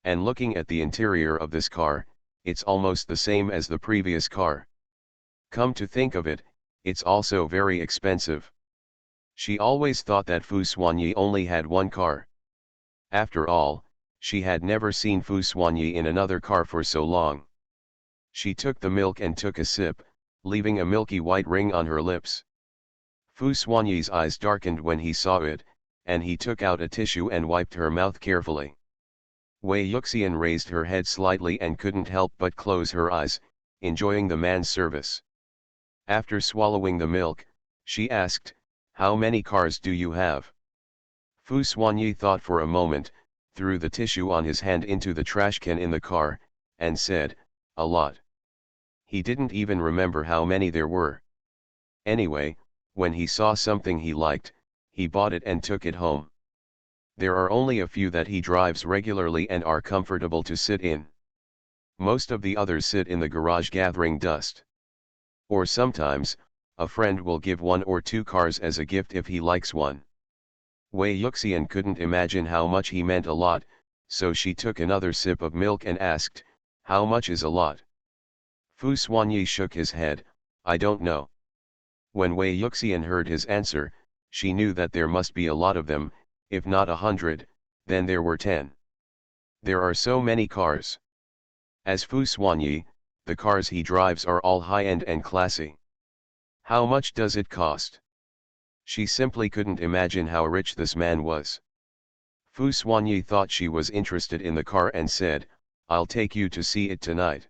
And looking at the interior of this car, it's almost the same as the previous car. Come to think of it, it's also very expensive. She always thought that Fu Xuanyi only had one car. After all, she had never seen Fu Xuanyi in another car for so long. She took the milk and took a sip, leaving a milky white ring on her lips. Fu Xuanyi's eyes darkened when he saw it, and he took out a tissue and wiped her mouth carefully. Wei Yuxian raised her head slightly and couldn't help but close her eyes, enjoying the man's service. After swallowing the milk, she asked, "How many cars do you have?" Fu Xuanyi thought for a moment, threw the tissue on his hand into the trash can in the car, and said, "A lot." He didn't even remember how many there were. Anyway, when he saw something he liked, he bought it and took it home. There are only a few that he drives regularly and are comfortable to sit in. Most of the others sit in the garage gathering dust. Or sometimes, a friend will give 1 or 2 cars as a gift if he likes one. Wei Yuxian couldn't imagine how much he meant a lot, so she took another sip of milk and asked, "How much is a lot?" Fu Xuanyi shook his head, "I don't know." When Wei Yuxian heard his answer, she knew that there must be a lot of them, if not 100, then there were 10. There are so many cars. As Fu Xuanyi, the cars he drives are all high-end and classy. How much does it cost? She simply couldn't imagine how rich this man was. Fu Xuanyi thought she was interested in the car and said, "I'll take you to see it tonight."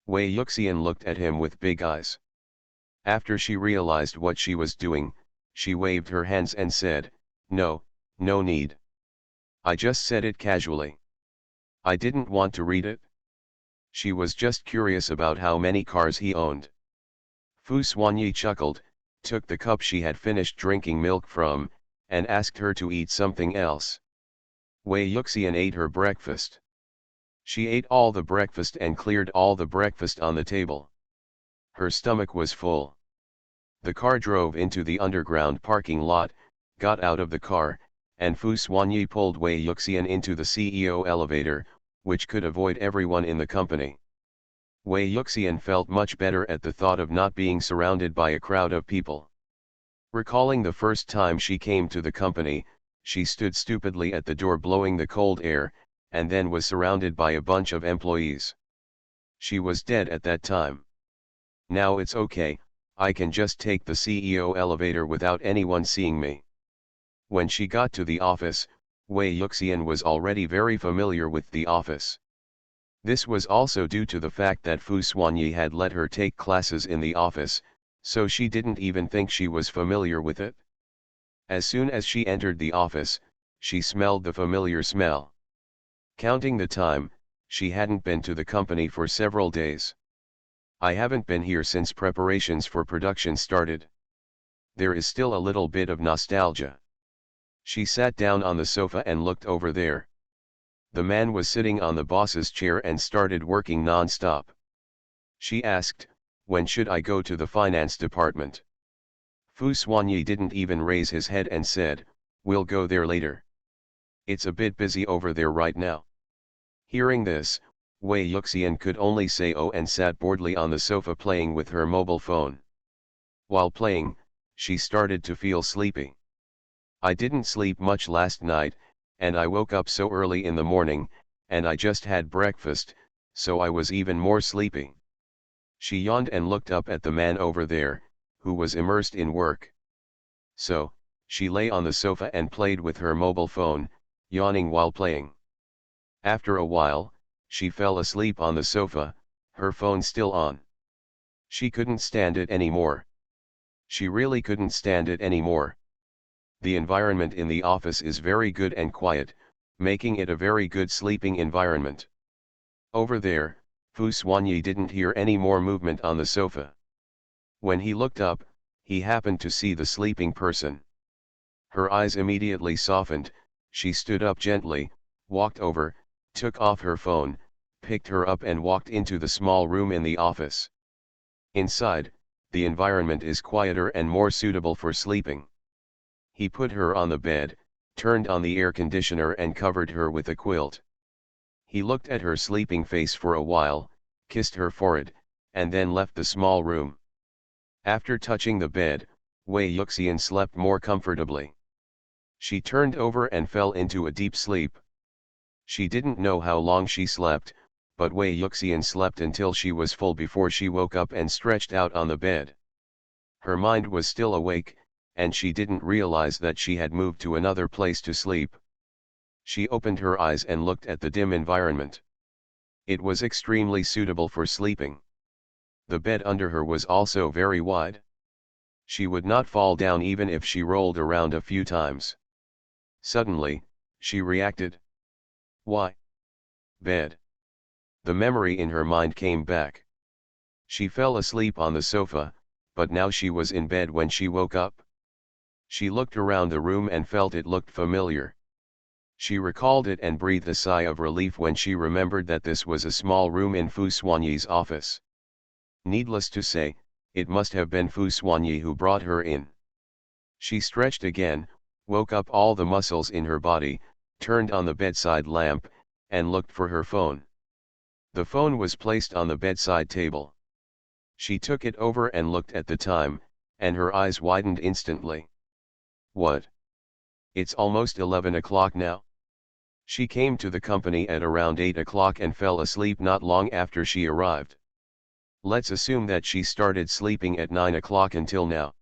Wei Yuxian looked at him with big eyes. After she realized what she was doing, she waved her hands and said, "No, no need. I just said it casually. I didn't want to read it." She was just curious about how many cars he owned. Fu Xuanyi chuckled, took the cup she had finished drinking milk from, and asked her to eat something else. Wei Yuxian ate her breakfast. She ate all the breakfast and cleared all the breakfast on the table. Her stomach was full. The car drove into the underground parking lot, got out of the car, and Fu Xuanyi pulled Wei Yuxian into the CEO elevator, which could avoid everyone in the company. Wei Yuxian felt much better at the thought of not being surrounded by a crowd of people. Recalling the first time she came to the company, she stood stupidly at the door blowing the cold air, and then was surrounded by a bunch of employees. She was dead at that time. Now it's okay, I can just take the CEO elevator without anyone seeing me. When she got to the office, Wei Yuxian was already very familiar with the office. This was also due to the fact that Fu Xuanyi had let her take classes in the office, so she didn't even think she was familiar with it. As soon as she entered the office, she smelled the familiar smell. Counting the time, she hadn't been to the company for several days. "I haven't been here since preparations for production started. There is still a little bit of nostalgia." She sat down on the sofa and looked over there. The man was sitting on the boss's chair and started working non-stop. She asked, "When should I go to the finance department?" Fu Xuanyi didn't even raise his head and said, "We'll go there later. It's a bit busy over there right now." Hearing this, Wei Yuxian could only say oh and sat boredly on the sofa playing with her mobile phone. While playing, she started to feel sleepy. "I didn't sleep much last night, and I woke up so early in the morning, and I just had breakfast, so I was even more sleepy." She yawned and looked up at the man over there, who was immersed in work. So, she lay on the sofa and played with her mobile phone, yawning while playing. After a while, she fell asleep on the sofa, her phone still on. She couldn't stand it anymore. She really couldn't stand it anymore. The environment in the office is very good and quiet, making it a very good sleeping environment. Over there, Fu Xuanyi didn't hear any more movement on the sofa. When he looked up, he happened to see the sleeping person. Her eyes immediately softened, she stood up gently, walked over, took off her phone, picked her up and walked into the small room in the office. Inside, the environment is quieter and more suitable for sleeping. He put her on the bed, turned on the air conditioner and covered her with a quilt. He looked at her sleeping face for a while, kissed her forehead, and then left the small room. After touching the bed, Wei Yuxian slept more comfortably. She turned over and fell into a deep sleep. She didn't know how long she slept, but Wei Yuxian slept until she was full before she woke up and stretched out on the bed. Her mind was still awake, and she didn't realize that she had moved to another place to sleep. She opened her eyes and looked at the dim environment. It was extremely suitable for sleeping. The bed under her was also very wide. She would not fall down even if she rolled around a few times. Suddenly, she reacted. "Why? Bed." The memory in her mind came back. She fell asleep on the sofa, but now she was in bed when she woke up. She looked around the room and felt it looked familiar. She recalled it and breathed a sigh of relief when she remembered that this was a small room in Fu Xuanyi's office. Needless to say, it must have been Fu Xuanyi who brought her in. She stretched again, woke up all the muscles in her body, turned on the bedside lamp, and looked for her phone. The phone was placed on the bedside table. She took it over and looked at the time, and her eyes widened instantly. What? It's almost 11 o'clock now? She came to the company at around 8 o'clock and fell asleep not long after she arrived. Let's assume that she started sleeping at 9 o'clock until now.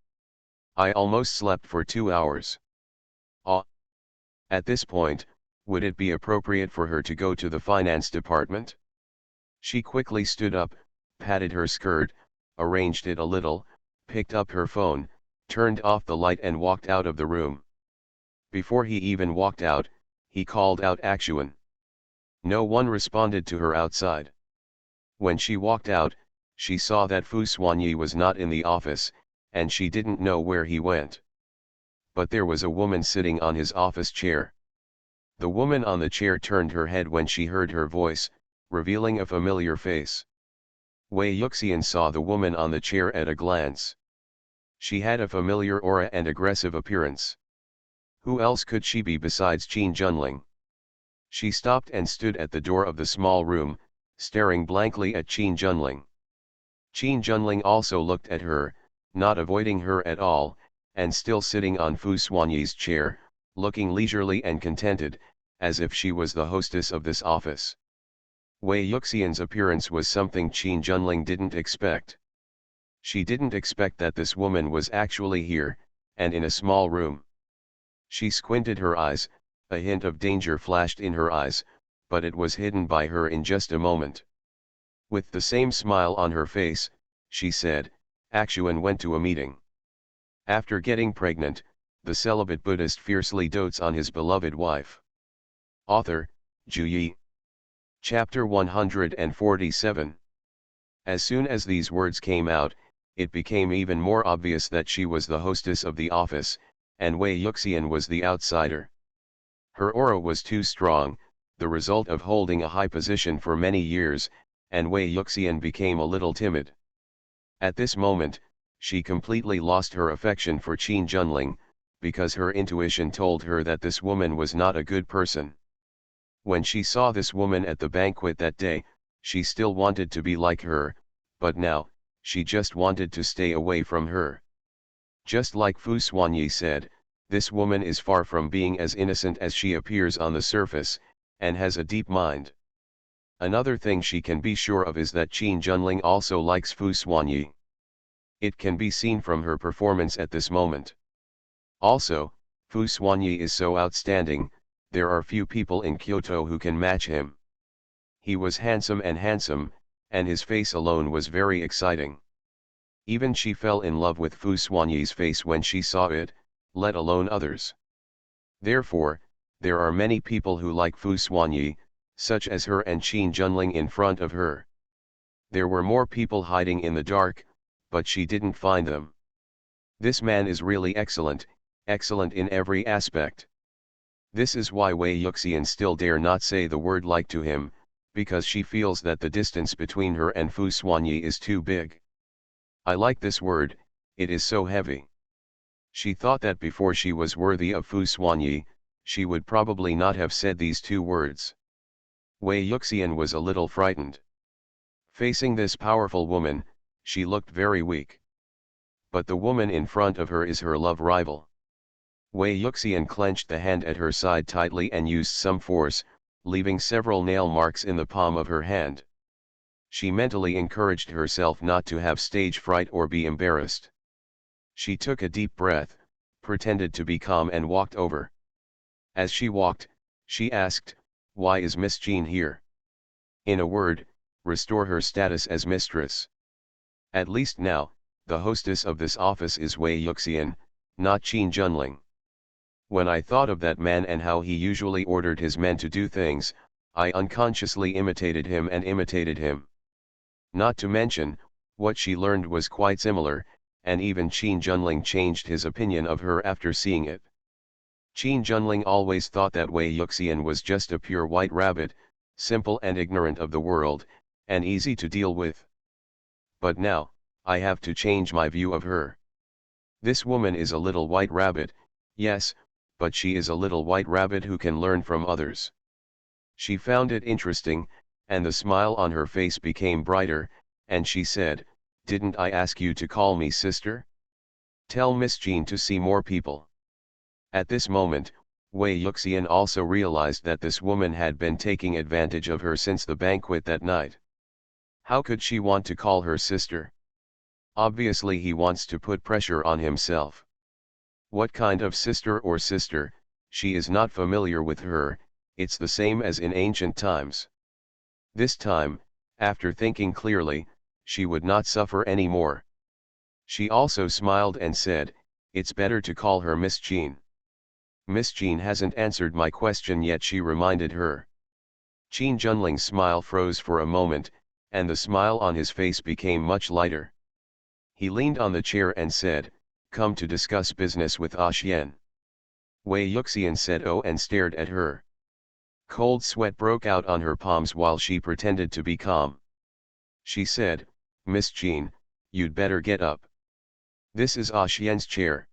I almost slept for 2 hours. Ah. At this point, would it be appropriate for her to go to the finance department? She quickly stood up, patted her skirt, arranged it a little, picked up her phone, turned off the light and walked out of the room. Before he even walked out, he called out Action. No one responded to her outside. When she walked out, she saw that Fu Xuanyi was not in the office, and she didn't know where he went. But there was a woman sitting on his office chair. The woman on the chair turned her head when she heard her voice, revealing a familiar face. Wei Yuxian saw the woman on the chair at a glance. She had a familiar aura and aggressive appearance. Who else could she be besides Qin Junling? She stopped and stood at the door of the small room, staring blankly at Qin Junling. Qin Junling also looked at her, not avoiding her at all, and still sitting on Fu Xuanyi's chair, looking leisurely and contented, as if she was the hostess of this office. Wei Yuxian's appearance was something Qin Junling didn't expect. She didn't expect that this woman was actually here, and in a small room. She squinted her eyes, a hint of danger flashed in her eyes, but it was hidden by her in just a moment. With the same smile on her face, she said, Action went to a meeting. After getting pregnant, the celibate Buddhist fiercely dotes on his beloved wife. Author, Zhu Yi. Chapter 147. As soon as these words came out, it became even more obvious that she was the hostess of the office, and Wei Yuxian was the outsider. Her aura was too strong, the result of holding a high position for many years, and Wei Yuxian became a little timid. At this moment, she completely lost her affection for Qin Junling, because her intuition told her that this woman was not a good person. When she saw this woman at the banquet that day, she still wanted to be like her, but now, she just wanted to stay away from her. Just like Fu Xuanyi said, this woman is far from being as innocent as she appears on the surface, and has a deep mind. Another thing she can be sure of is that Qin Junling also likes Fu Xuanyi. It can be seen from her performance at this moment. Also, Fu Xuanyi is so outstanding, there are few people in Kyoto who can match him. He was handsome, and his face alone was very exciting. Even she fell in love with Fu Xuanyi's face when she saw it, let alone others. Therefore, there are many people who like Fu Xuanyi, such as her and Qin Junling in front of her. There were more people hiding in the dark, but she didn't find them. This man is really excellent, excellent in every aspect. This is why Wei Yuxian still dare not say the word like to him, because she feels that the distance between her and Fu Xuanyi is too big. I like this word, it is so heavy. She thought that before she was worthy of Fu Xuanyi, she would probably not have said these two words. Wei Yuxian was a little frightened. Facing this powerful woman, she looked very weak. But the woman in front of her is her love rival. Wei Yuxian clenched the hand at her side tightly and used some force, leaving several nail marks in the palm of her hand. She mentally encouraged herself not to have stage fright or be embarrassed. She took a deep breath, pretended to be calm and walked over. As she walked, she asked, "Why is Miss Jean here?" In a word, restore her status as mistress. At least now, the hostess of this office is Wei Yuxian, not Qin Junling. When I thought of that man and how he usually ordered his men to do things, I unconsciously imitated him and imitated him. Not to mention, what she learned was quite similar, and even Qin Junling changed his opinion of her after seeing it. Qin Junling always thought that Wei Yuxian was just a pure white rabbit, simple and ignorant of the world, and easy to deal with. But now, I have to change my view of her. This woman is a little white rabbit, yes, but she is a little white rabbit who can learn from others. She found it interesting, and the smile on her face became brighter, and she said, "Didn't I ask you to call me sister? Tell Miss Jean to see more people." At this moment, Wei Yuxian also realized that this woman had been taking advantage of her since the banquet that night. How could she want to call her sister? Obviously he wants to put pressure on himself. What kind of sister or sister? She is not familiar with her, it's the same as in ancient times. This time, after thinking clearly, she would not suffer any more. She also smiled and said, "It's better to call her Miss Jean." "Miss Jean hasn't answered my question yet," she reminded her. Qin Junling's smile froze for a moment, and the smile on his face became much lighter. He leaned on the chair and said, "Come to discuss business with Xian." Wei Yuxian said oh and stared at her. Cold sweat broke out on her palms while she pretended to be calm. She said, "Miss Jean, you'd better get up. This is Xian's chair.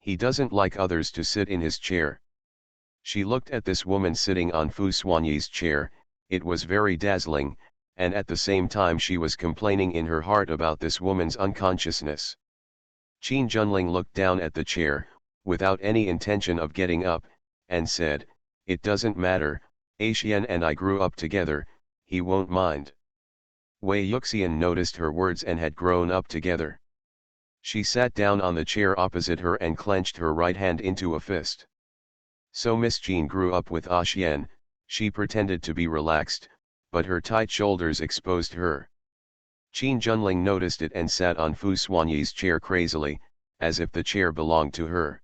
He doesn't like others to sit in his chair." She looked at this woman sitting on Fu Xuanyi's chair. It was very dazzling, and at the same time she was complaining in her heart about this woman's unconsciousness. Qin Junling looked down at the chair, without any intention of getting up, and said, "It doesn't matter, Xian and I grew up together, he won't mind." Wei Yuxian noticed her words and had grown up together. She sat down on the chair opposite her and clenched her right hand into a fist. So Miss Jean grew up with Xian. She pretended to be relaxed, but her tight shoulders exposed her. Qin Junling noticed it and sat on Fu Xuanyi's chair crazily, as if the chair belonged to her.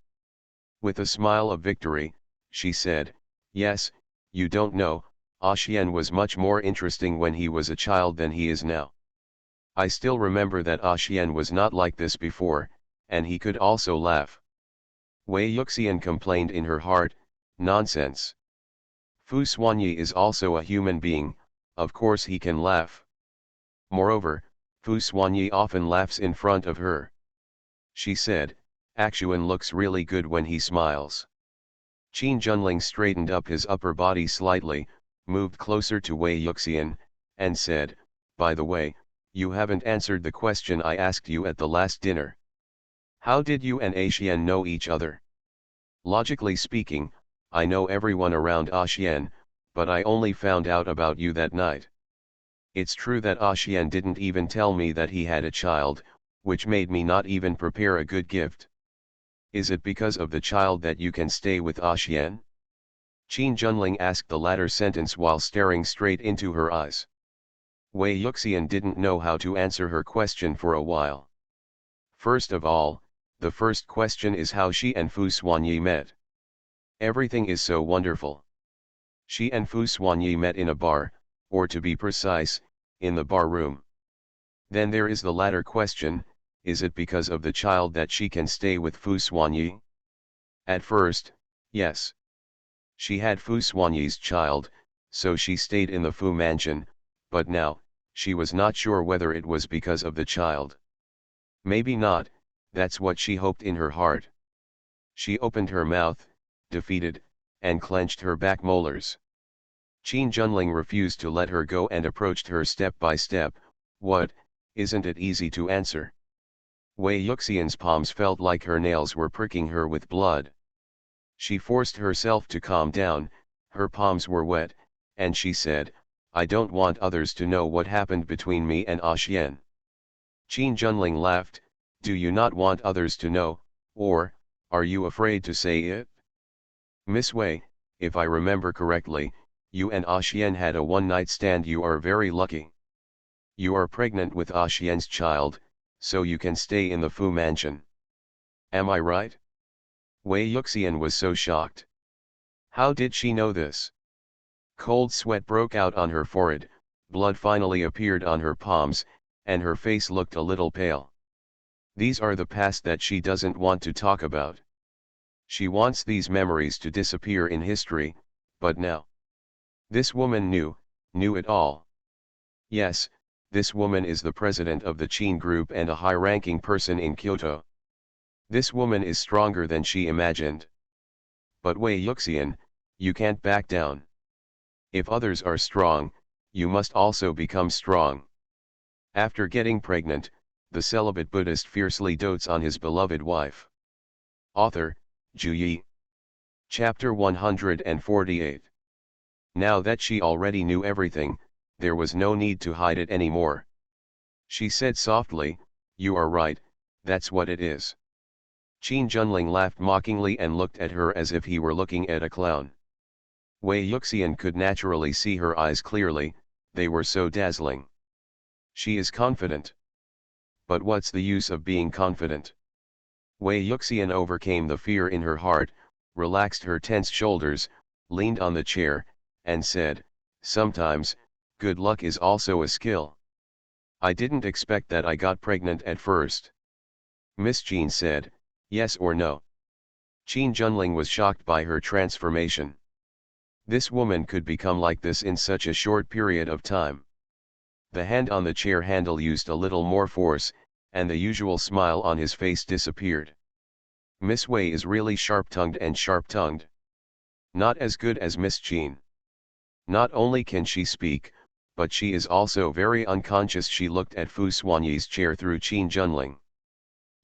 With a smile of victory, she said, "Yes, you don't know, Xian was much more interesting when he was a child than he is now. I still remember that Xian was not like this before, and he could also laugh." Wei Yuxian complained in her heart, "Nonsense. Fu Xuanyi is also a human being, of course he can laugh. Moreover, Fu Xuanyi often laughs in front of her." She said, "Axuan looks really good when he smiles." Qin Junling straightened up his upper body slightly, moved closer to Wei Yuxian, and said, "By the way, you haven't answered the question I asked you at the last dinner. How did you and Xian know each other?" "Logically speaking, I know everyone around Xian, but I only found out about you that night. It's true that Xian didn't even tell me that he had a child, which made me not even prepare a good gift. Is it because of the child that you can stay with Xian?" Qin Junling asked the latter sentence while staring straight into her eyes. Wei Yuxian didn't know how to answer her question for a while. First of all, the first question is how she and Fu Xuanyi met. Everything is so wonderful. She and Fu Xuanyi met in a bar, or to be precise, in the bar room. Then there is the latter question, is it because of the child that she can stay with Fu Xuanyi? At first, yes. She had Fu Xuanyi's child, so she stayed in the Fu mansion, but now, she was not sure whether it was because of the child. Maybe not, that's what she hoped in her heart. She opened her mouth, defeated, and clenched her back molars. Qin Junling refused to let her go and approached her step by step. "What, isn't it easy to answer?" Wei Yuxian's palms felt like her nails were pricking her with blood. She forced herself to calm down, her palms were wet, and she said, "I don't want others to know what happened between me and Xian." Qin Junling laughed, "Do you not want others to know, or, are you afraid to say it? Miss Wei, if I remember correctly, you and Xian had a one-night stand. You are very lucky. You are pregnant with Xian's child, so you can stay in the Fu mansion. Am I right?" Wei Yuxian was so shocked. How did she know this? Cold sweat broke out on her forehead, blood finally appeared on her palms, and her face looked a little pale. These are the past that she doesn't want to talk about. She wants these memories to disappear in history, but now. This woman knew it all. Yes, this woman is the president of the Qin group and a high-ranking person in Kyoto. This woman is stronger than she imagined. But Wei Yuxian, you can't back down. If others are strong, you must also become strong. After getting pregnant, the celibate Buddhist fiercely dotes on his beloved wife. Author, Ju Yi. Chapter 148. Now that she already knew everything, there was no need to hide it anymore. She said softly, "You are right, that's what it is." Qin Junling laughed mockingly and looked at her as if he were looking at a clown. Wei Yuxian could naturally see her eyes clearly, they were so dazzling. She is confident. But what's the use of being confident? Wei Yuxian overcame the fear in her heart, relaxed her tense shoulders, leaned on the chair, and said, "Sometimes, good luck is also a skill. I didn't expect that I got pregnant at first." Miss Jean said, "Yes or no?" Qin Junling was shocked by her transformation. This woman could become like this in such a short period of time. The hand on the chair handle used a little more force, and the usual smile on his face disappeared. Miss Wei is really sharp-tongued and sharp-tongued. Not as good as Miss Jean. Not only can she speak, but she is also very unconscious. She looked at Fu Xuanyi's chair through Qin Junling.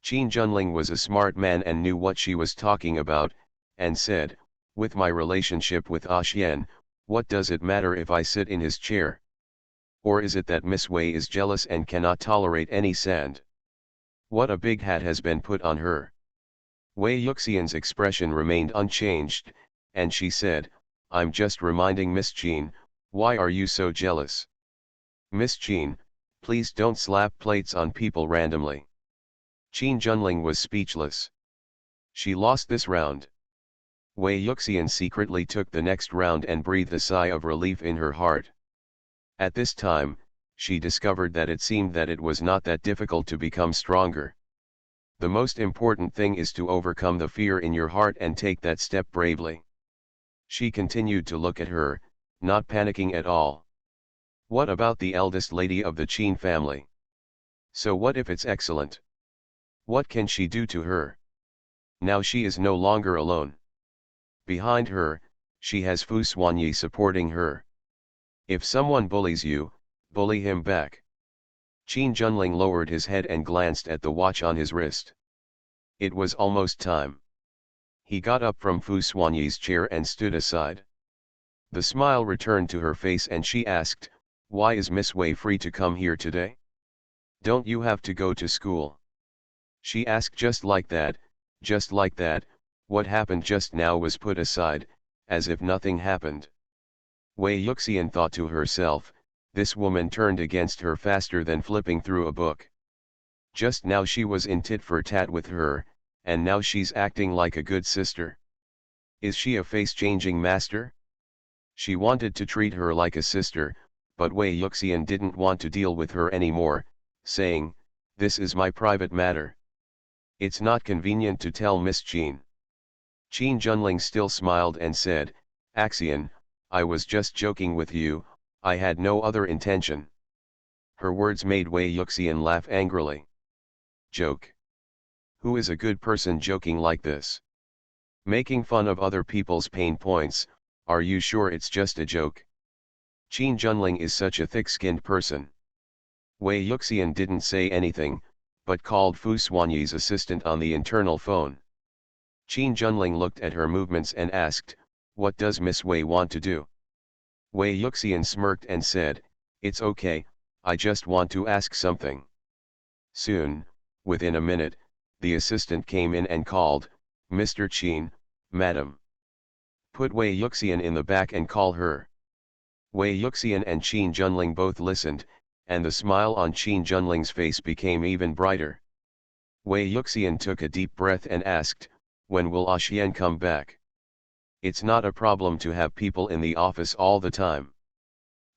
Qin Junling was a smart man and knew what she was talking about, and said, "With my relationship with Xian, what does it matter if I sit in his chair? Or is it that Miss Wei is jealous and cannot tolerate any sand? What a big hat has been put on her." Wei Yuxian's expression remained unchanged, and she said, "I'm just reminding Miss Jean, why are you so jealous? Miss Jean, please don't slap plates on people randomly." Qin Junling was speechless. She lost this round. Wei Yuxian secretly took the next round and breathed a sigh of relief in her heart. At this time, she discovered that it seemed that it was not that difficult to become stronger. The most important thing is to overcome the fear in your heart and take that step bravely. She continued to look at her, not panicking at all. What about the eldest lady of the Qin family? So what if it's excellent? What can she do to her? Now she is no longer alone. Behind her, she has Fu Xuanyi supporting her. If someone bullies you, bully him back. Qin Junling lowered his head and glanced at the watch on his wrist. It was almost time. He got up from Fu Xuanyi's chair and stood aside. The smile returned to her face and she asked, "Why is Miss Wei free to come here today? Don't you have to go to school?" She asked just like that, what happened just now was put aside, as if nothing happened. Wei Yuxian thought to herself, this woman turned against her faster than flipping through a book. Just now she was in tit for tat with her, and now she's acting like a good sister. Is she a face-changing master? She wanted to treat her like a sister, but Wei Yuxian didn't want to deal with her anymore, saying, "This is my private matter. It's not convenient to tell Miss Jean." Qin Junling still smiled and said, "Axian, I was just joking with you, I had no other intention." Her words made Wei Yuxian laugh angrily. Joke? Who is a good person joking like this? Making fun of other people's pain points, are you sure it's just a joke? Qin Junling is such a thick-skinned person. Wei Yuxian didn't say anything, but called Fu Xuanyi's assistant on the internal phone. Qin Junling looked at her movements and asked, "What does Miss Wei want to do?" Wei Yuxian smirked and said, "It's okay, I just want to ask something." Soon, within a minute, the assistant came in and called, "Mr. Qin, madam. Put Wei Yuxian in the back and call her." Wei Yuxian and Qin Junling both listened, and the smile on Qin Junling's face became even brighter. Wei Yuxian took a deep breath and asked, "When will Xian come back?" "It's not a problem to have people in the office all the time."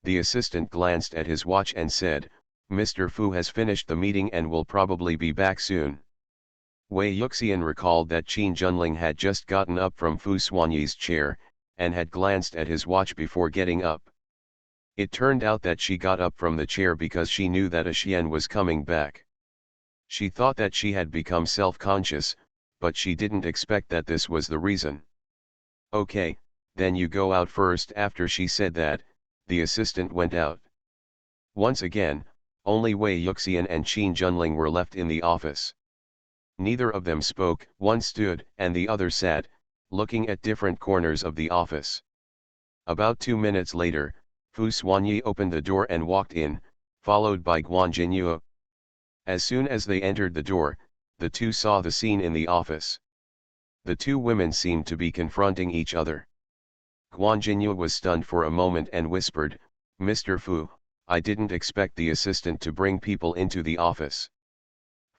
The assistant glanced at his watch and said, "Mr. Fu has finished the meeting and will probably be back soon." Wei Yuxian recalled that Qin Junling had just gotten up from Fu Xuanyi's chair, and had glanced at his watch before getting up. It turned out that she got up from the chair because she knew that Xian was coming back. She thought that she had become self-conscious, but she didn't expect that this was the reason. "Okay, then you go out first." After she said that, the assistant went out. Once again, only Wei Yuxian and Qin Junling were left in the office. Neither of them spoke, one stood and the other sat, looking at different corners of the office. About 2 minutes later, Fu Xuanyi opened the door and walked in, followed by Guan Jinyue. As soon as they entered the door, the The two saw the scene in the office. The two women seemed to be confronting each other. Guan Jinyu was stunned for a moment and whispered, "Mr. Fu, I didn't expect the assistant to bring people into the office."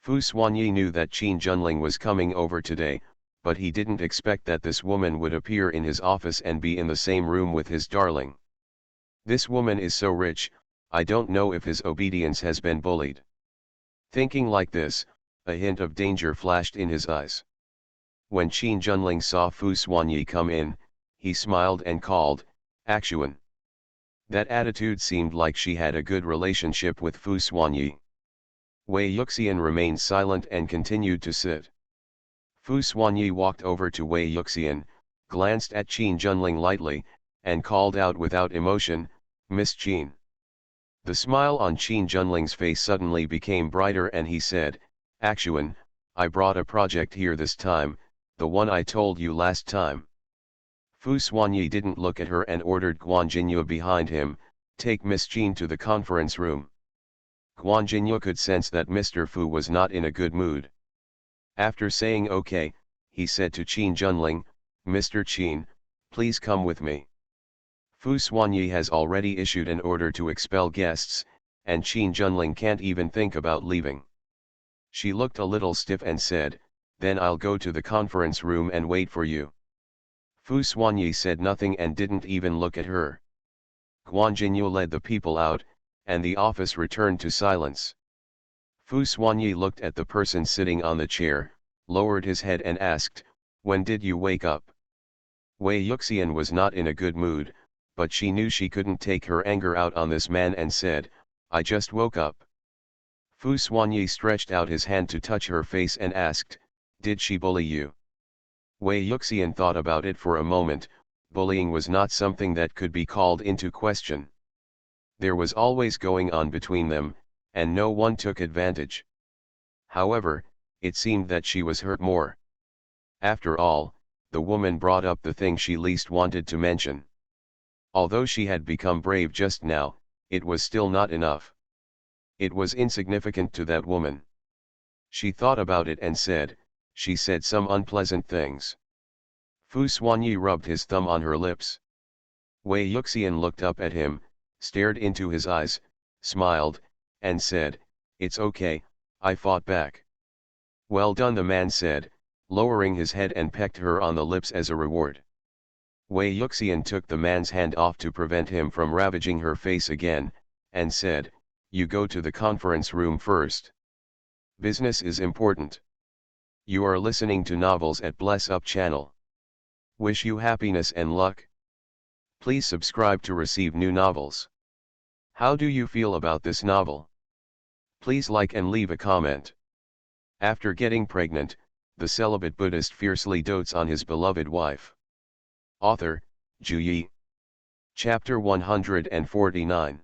Fu Xuanyi knew that Qin Junling was coming over today, but he didn't expect that this woman would appear in his office and be in the same room with his darling. This woman is so rich, I don't know if his obedience has been bullied. Thinking like this, a hint of danger flashed in his eyes. When Qin Junling saw Fu Xuanyi come in, he smiled and called, "Actuan." That attitude seemed like she had a good relationship with Fu Xuanyi. Wei Yuxian remained silent and continued to sit. Fu Xuanyi walked over to Wei Yuxian, glanced at Qin Junling lightly, and called out without emotion, "Miss Qin." The smile on Qin Junling's face suddenly became brighter and he said, "Actuan, I brought a project here this time, the one I told you last time." Fu Xuanyi didn't look at her and ordered Guan Jinyu behind him, "Take Miss Qin to the conference room." Guan Jinyu could sense that Mr. Fu was not in a good mood. After saying okay, he said to Qin Junling, "Mr. Qin, please come with me." Fu Xuanyi has already issued an order to expel guests, and Qin Junling can't even think about leaving. She looked a little stiff and said, "Then I'll go to the conference room and wait for you." Fu Xuanyi said nothing and didn't even look at her. Guan Jinyu led the people out, and the office returned to silence. Fu Xuanyi looked at the person sitting on the chair, lowered his head and asked, "When did you wake up?" Wei Yuxian was not in a good mood, but she knew she couldn't take her anger out on this man and said, "I just woke up." Fu Xuanyi stretched out his hand to touch her face and asked, "Did she bully you?" Wei Yuxian thought about it for a moment. Bullying was not something that could be called into question. There was always going on between them, and no one took advantage. However, it seemed that she was hurt more. After all, the woman brought up the thing she least wanted to mention. Although she had become brave just now, it was still not enough. It was insignificant to that woman. She thought about it and said, "She said some unpleasant things." Fu Xuanyi rubbed his thumb on her lips. Wei Yuxian looked up at him, stared into his eyes, smiled, and said, "It's okay, I fought back." "Well done," the man said, lowering his head and pecked her on the lips as a reward. Wei Yuxian took the man's hand off to prevent him from ravaging her face again, and said, "You go to the conference room first. Business is important." You are listening to novels at Bless Up channel. Wish you happiness and luck. Please subscribe to receive new novels. How do you feel about this novel? Please like and leave a comment. After getting pregnant, the celibate Buddhist fiercely dotes on his beloved wife. Author, Zhu Yi. Chapter 149.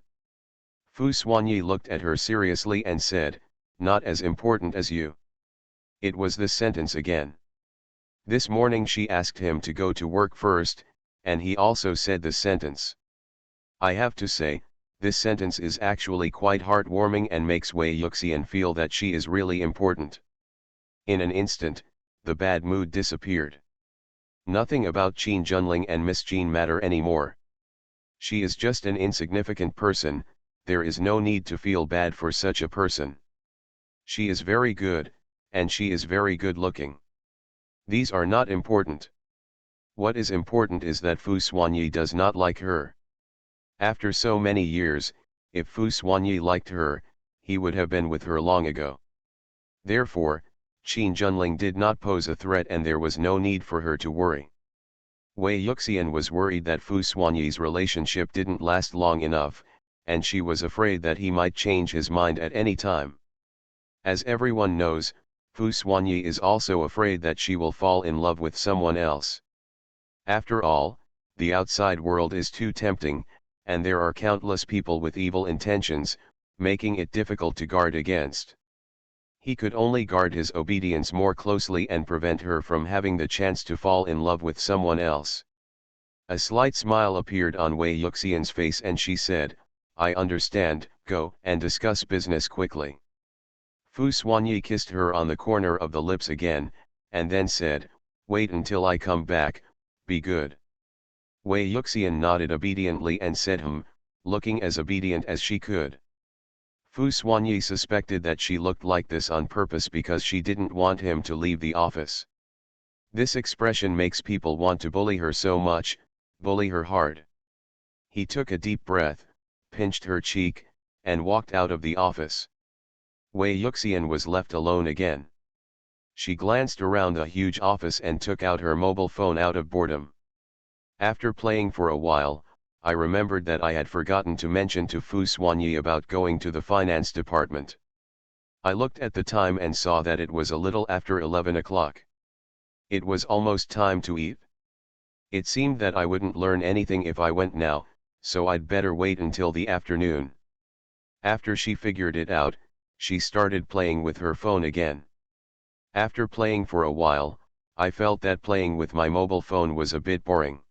Fu Xuanyi looked at her seriously and said, "Not as important as you." It was this sentence again. This morning she asked him to go to work first, and he also said this sentence. I have to say, this sentence is actually quite heartwarming and makes Wei Yuxian feel that she is really important. In an instant, the bad mood disappeared. Nothing about Qin Junling and Miss Qin matter anymore. She is just an insignificant person, there is no need to feel bad for such a person. She is very good, and she is very good looking. These are not important. What is important is that Fu Xuanyi does not like her. After so many years, if Fu Xuanyi liked her, he would have been with her long ago. Therefore, Qin Junling did not pose a threat and there was no need for her to worry. Wei Yuxian was worried that Fu Xuanyi's relationship didn't last long enough, and she was afraid that he might change his mind at any time. As everyone knows, Fu Xuanyi is also afraid that she will fall in love with someone else. After all, the outside world is too tempting, and there are countless people with evil intentions, making it difficult to guard against. He could only guard his obedience more closely and prevent her from having the chance to fall in love with someone else. A slight smile appeared on Wei Yuxian's face and she said, "I understand, go and discuss business quickly." Fu Xuanyi kissed her on the corner of the lips again, and then said, "Wait until I come back, be good." Wei Yuxian nodded obediently and said looking as obedient as she could. Fu Xuanyi suspected that she looked like this on purpose because she didn't want him to leave the office. This expression makes people want to bully her so much, bully her hard. He took a deep breath, pinched her cheek, and walked out of the office. Wei Yuxian was left alone again. She glanced around the huge office and took out her mobile phone out of boredom. After playing for a while, I remembered that I had forgotten to mention to Fu Xuanyi about going to the finance department. I looked at the time and saw that it was a little after 11 o'clock. It was almost time to eat. It seemed that I wouldn't learn anything if I went now, so I'd better wait until the afternoon. After she figured it out, she started playing with her phone again. After playing for a while, I felt that playing with my mobile phone was a bit boring.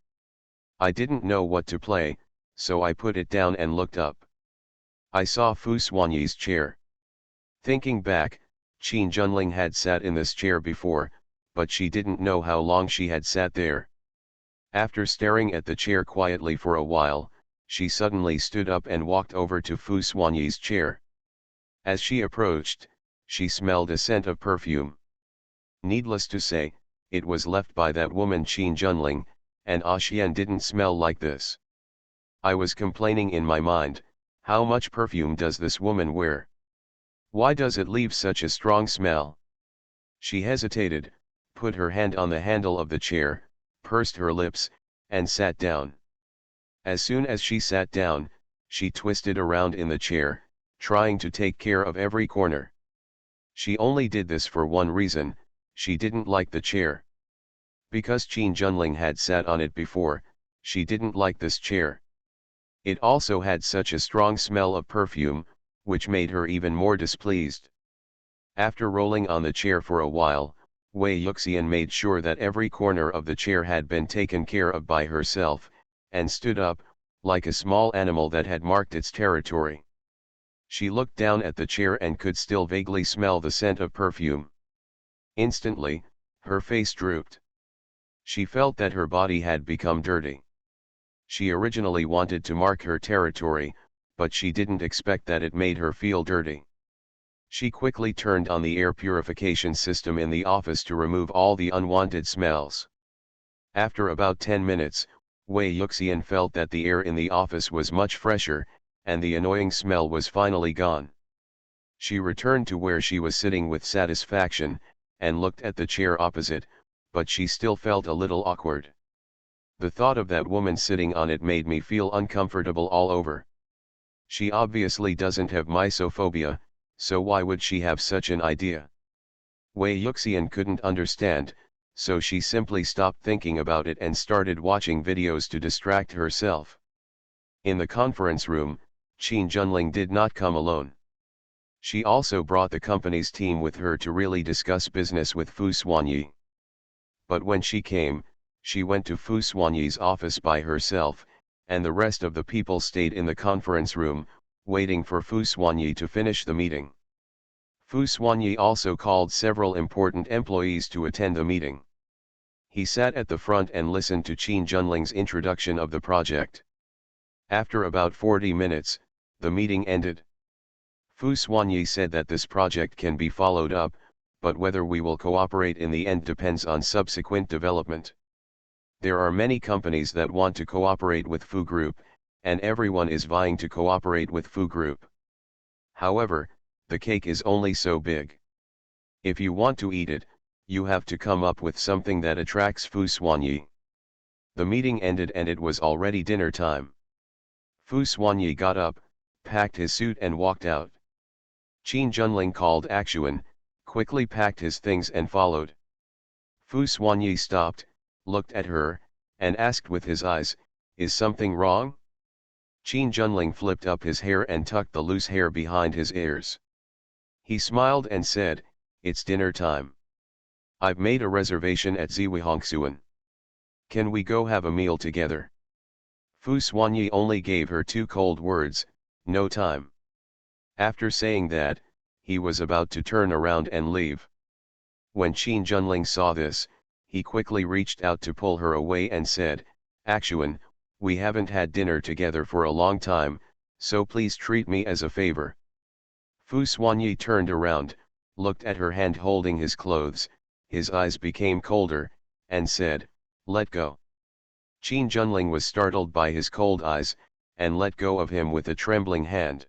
I didn't know what to play, so I put it down and looked up. I saw Fu Xuanyi's chair. Thinking back, Qin Junling had sat in this chair before, but she didn't know how long she had sat there. After staring at the chair quietly for a while, she suddenly stood up and walked over to Fu Xuanyi's chair. As she approached, she smelled a scent of perfume. Needless to say, it was left by that woman Qin Junling, and Xian didn't smell like this. I was complaining in my mind, how much perfume does this woman wear? Why does it leave such a strong smell? She hesitated, put her hand on the handle of the chair, pursed her lips, and sat down. As soon as she sat down, she twisted around in the chair, trying to take care of every corner. She only did this for one reason, she didn't like the chair. Because Qin Junling had sat on it before, she didn't like this chair. It also had such a strong smell of perfume, which made her even more displeased. After rolling on the chair for a while, Wei Yuxian made sure that every corner of the chair had been taken care of by herself, and stood up, like a small animal that had marked its territory. She looked down at the chair and could still vaguely smell the scent of perfume. Instantly, her face drooped. She felt that her body had become dirty. She originally wanted to mark her territory, but she didn't expect that it made her feel dirty. She quickly turned on the air purification system in the office to remove all the unwanted smells. After about 10 minutes, Wei Yuxian felt that the air in the office was much fresher, and the annoying smell was finally gone. She returned to where she was sitting with satisfaction, and looked at the chair opposite, but she still felt a little awkward. The thought of that woman sitting on it made me feel uncomfortable all over. She obviously doesn't have misophobia, so why would she have such an idea? Wei Yuxian couldn't understand, so she simply stopped thinking about it and started watching videos to distract herself. In the conference room, Qin Junling did not come alone. She also brought the company's team with her to really discuss business with Fu Xuanyi. But when she came, she went to Fu Xuanyi's office by herself, and the rest of the people stayed in the conference room, waiting for Fu Xuanyi to finish the meeting. Fu Xuanyi also called several important employees to attend the meeting. He sat at the front and listened to Qin Junling's introduction of the project. After about 40 minutes, the meeting ended. Fu Xuanyi said that this project can be followed up, but whether we will cooperate in the end depends on subsequent development. There are many companies that want to cooperate with Fu Group, and everyone is vying to cooperate with Fu Group. However, the cake is only so big. If you want to eat it, you have to come up with something that attracts Fu Xuanyi. The meeting ended and it was already dinner time. Fu Xuanyi got up, packed his suit and walked out. Qin Junling called Axuan, quickly packed his things and followed. Fu Xuanyi stopped, looked at her, and asked with his eyes, "Is something wrong?" Qin Junling flipped up his hair and tucked the loose hair behind his ears. He smiled and said, "It's dinner time. I've made a reservation at Ziwihongsuan. Can we go have a meal together?" Fu Xuanyi only gave her two cold words, "No time." After saying that, he was about to turn around and leave. When Qin Junling saw this, he quickly reached out to pull her away and said, "Actuan, we haven't had dinner together for a long time, so please treat me as a favor." Fu Xuanyi turned around, looked at her hand holding his clothes, his eyes became colder, and said, "Let go." Qin Junling was startled by his cold eyes, and let go of him with a trembling hand.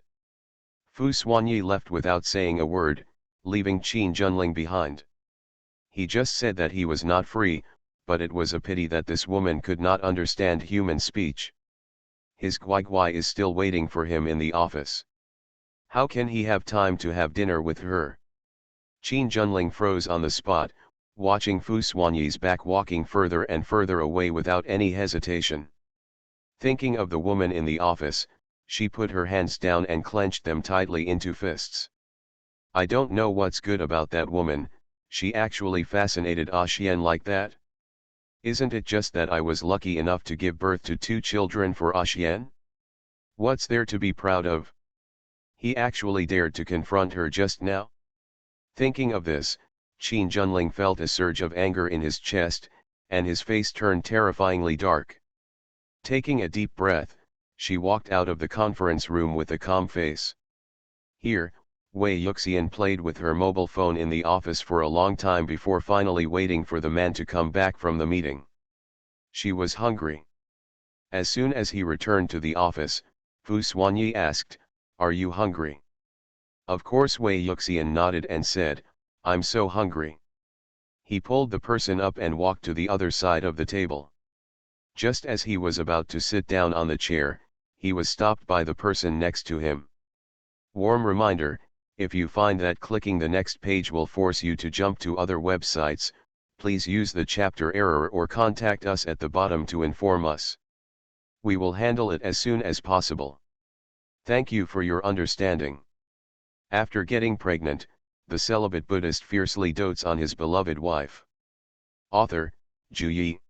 Fu Xuanyi left without saying a word, leaving Qin Junling behind. He just said that he was not free, but it was a pity that this woman could not understand human speech. His Guai is still waiting for him in the office. How can he have time to have dinner with her? Qin Junling froze on the spot, watching Fu Xuanyi's back walking further and further away without any hesitation. Thinking of the woman in the office, she put her hands down and clenched them tightly into fists. I don't know what's good about that woman, she actually fascinated Xian like that. Isn't it just that I was lucky enough to give birth to 2 children for Xian? What's there to be proud of? He actually dared to confront her just now? Thinking of this, Qin Junling felt a surge of anger in his chest, and his face turned terrifyingly dark. Taking a deep breath, she walked out of the conference room with a calm face. Here, Wei Yuxian played with her mobile phone in the office for a long time before finally waiting for the man to come back from the meeting. She was hungry. As soon as he returned to the office, Fu Xuanyi asked, "Are you hungry?" Of course Wei Yuxian nodded and said, "I'm so hungry." He pulled the person up and walked to the other side of the table. Just as he was about to sit down on the chair, he was stopped by the person next to him. Warm reminder, if you find that clicking the next page will force you to jump to other websites, please use the chapter error or contact us at the bottom to inform us. We will handle it as soon as possible. Thank you for your understanding. After getting pregnant, the celibate Buddhist fiercely dotes on his beloved wife. Author, Zhu Yi.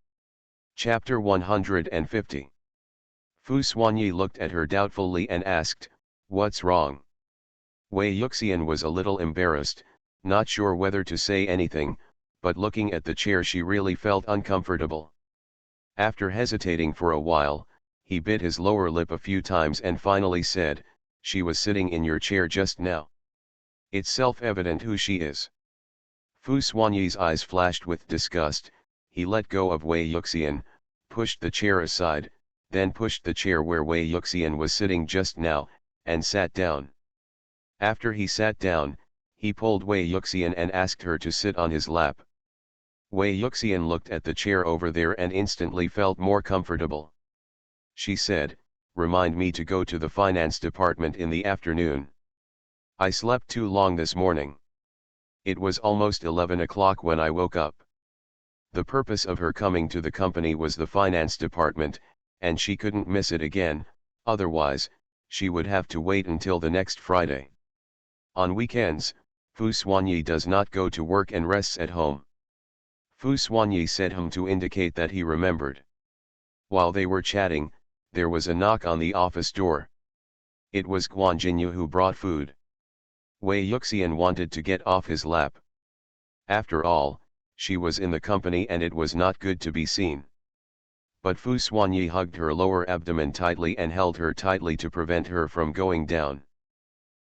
Chapter 150. Fu Xuanyi looked at her doubtfully and asked, "What's wrong?" Wei Yuxian was a little embarrassed, not sure whether to say anything, but looking at the chair she really felt uncomfortable. After hesitating for a while, he bit his lower lip a few times and finally said, "She was sitting in your chair just now. It's self-evident who she is." Fu Xuanyi's eyes flashed with disgust. He let go of Wei Yuxian, pushed the chair aside, then pushed the chair where Wei Yuxian was sitting just now, and sat down. After he sat down, he pulled Wei Yuxian and asked her to sit on his lap. Wei Yuxian looked at the chair over there and instantly felt more comfortable. She said, "Remind me to go to the finance department in the afternoon. I slept too long this morning. It was almost 11 o'clock when I woke up." The purpose of her coming to the company was the finance department, and she couldn't miss it again, otherwise, she would have to wait until the next Friday. On weekends, Fu Xuanyi does not go to work and rests at home. Fu Xuanyi said to indicate that he remembered. While they were chatting, there was a knock on the office door. It was Guan Jinyu who brought food. Wei Yuxian wanted to get off his lap. After all, she was in the company and it was not good to be seen. But Fu Xuanyi hugged her lower abdomen tightly and held her tightly to prevent her from going down.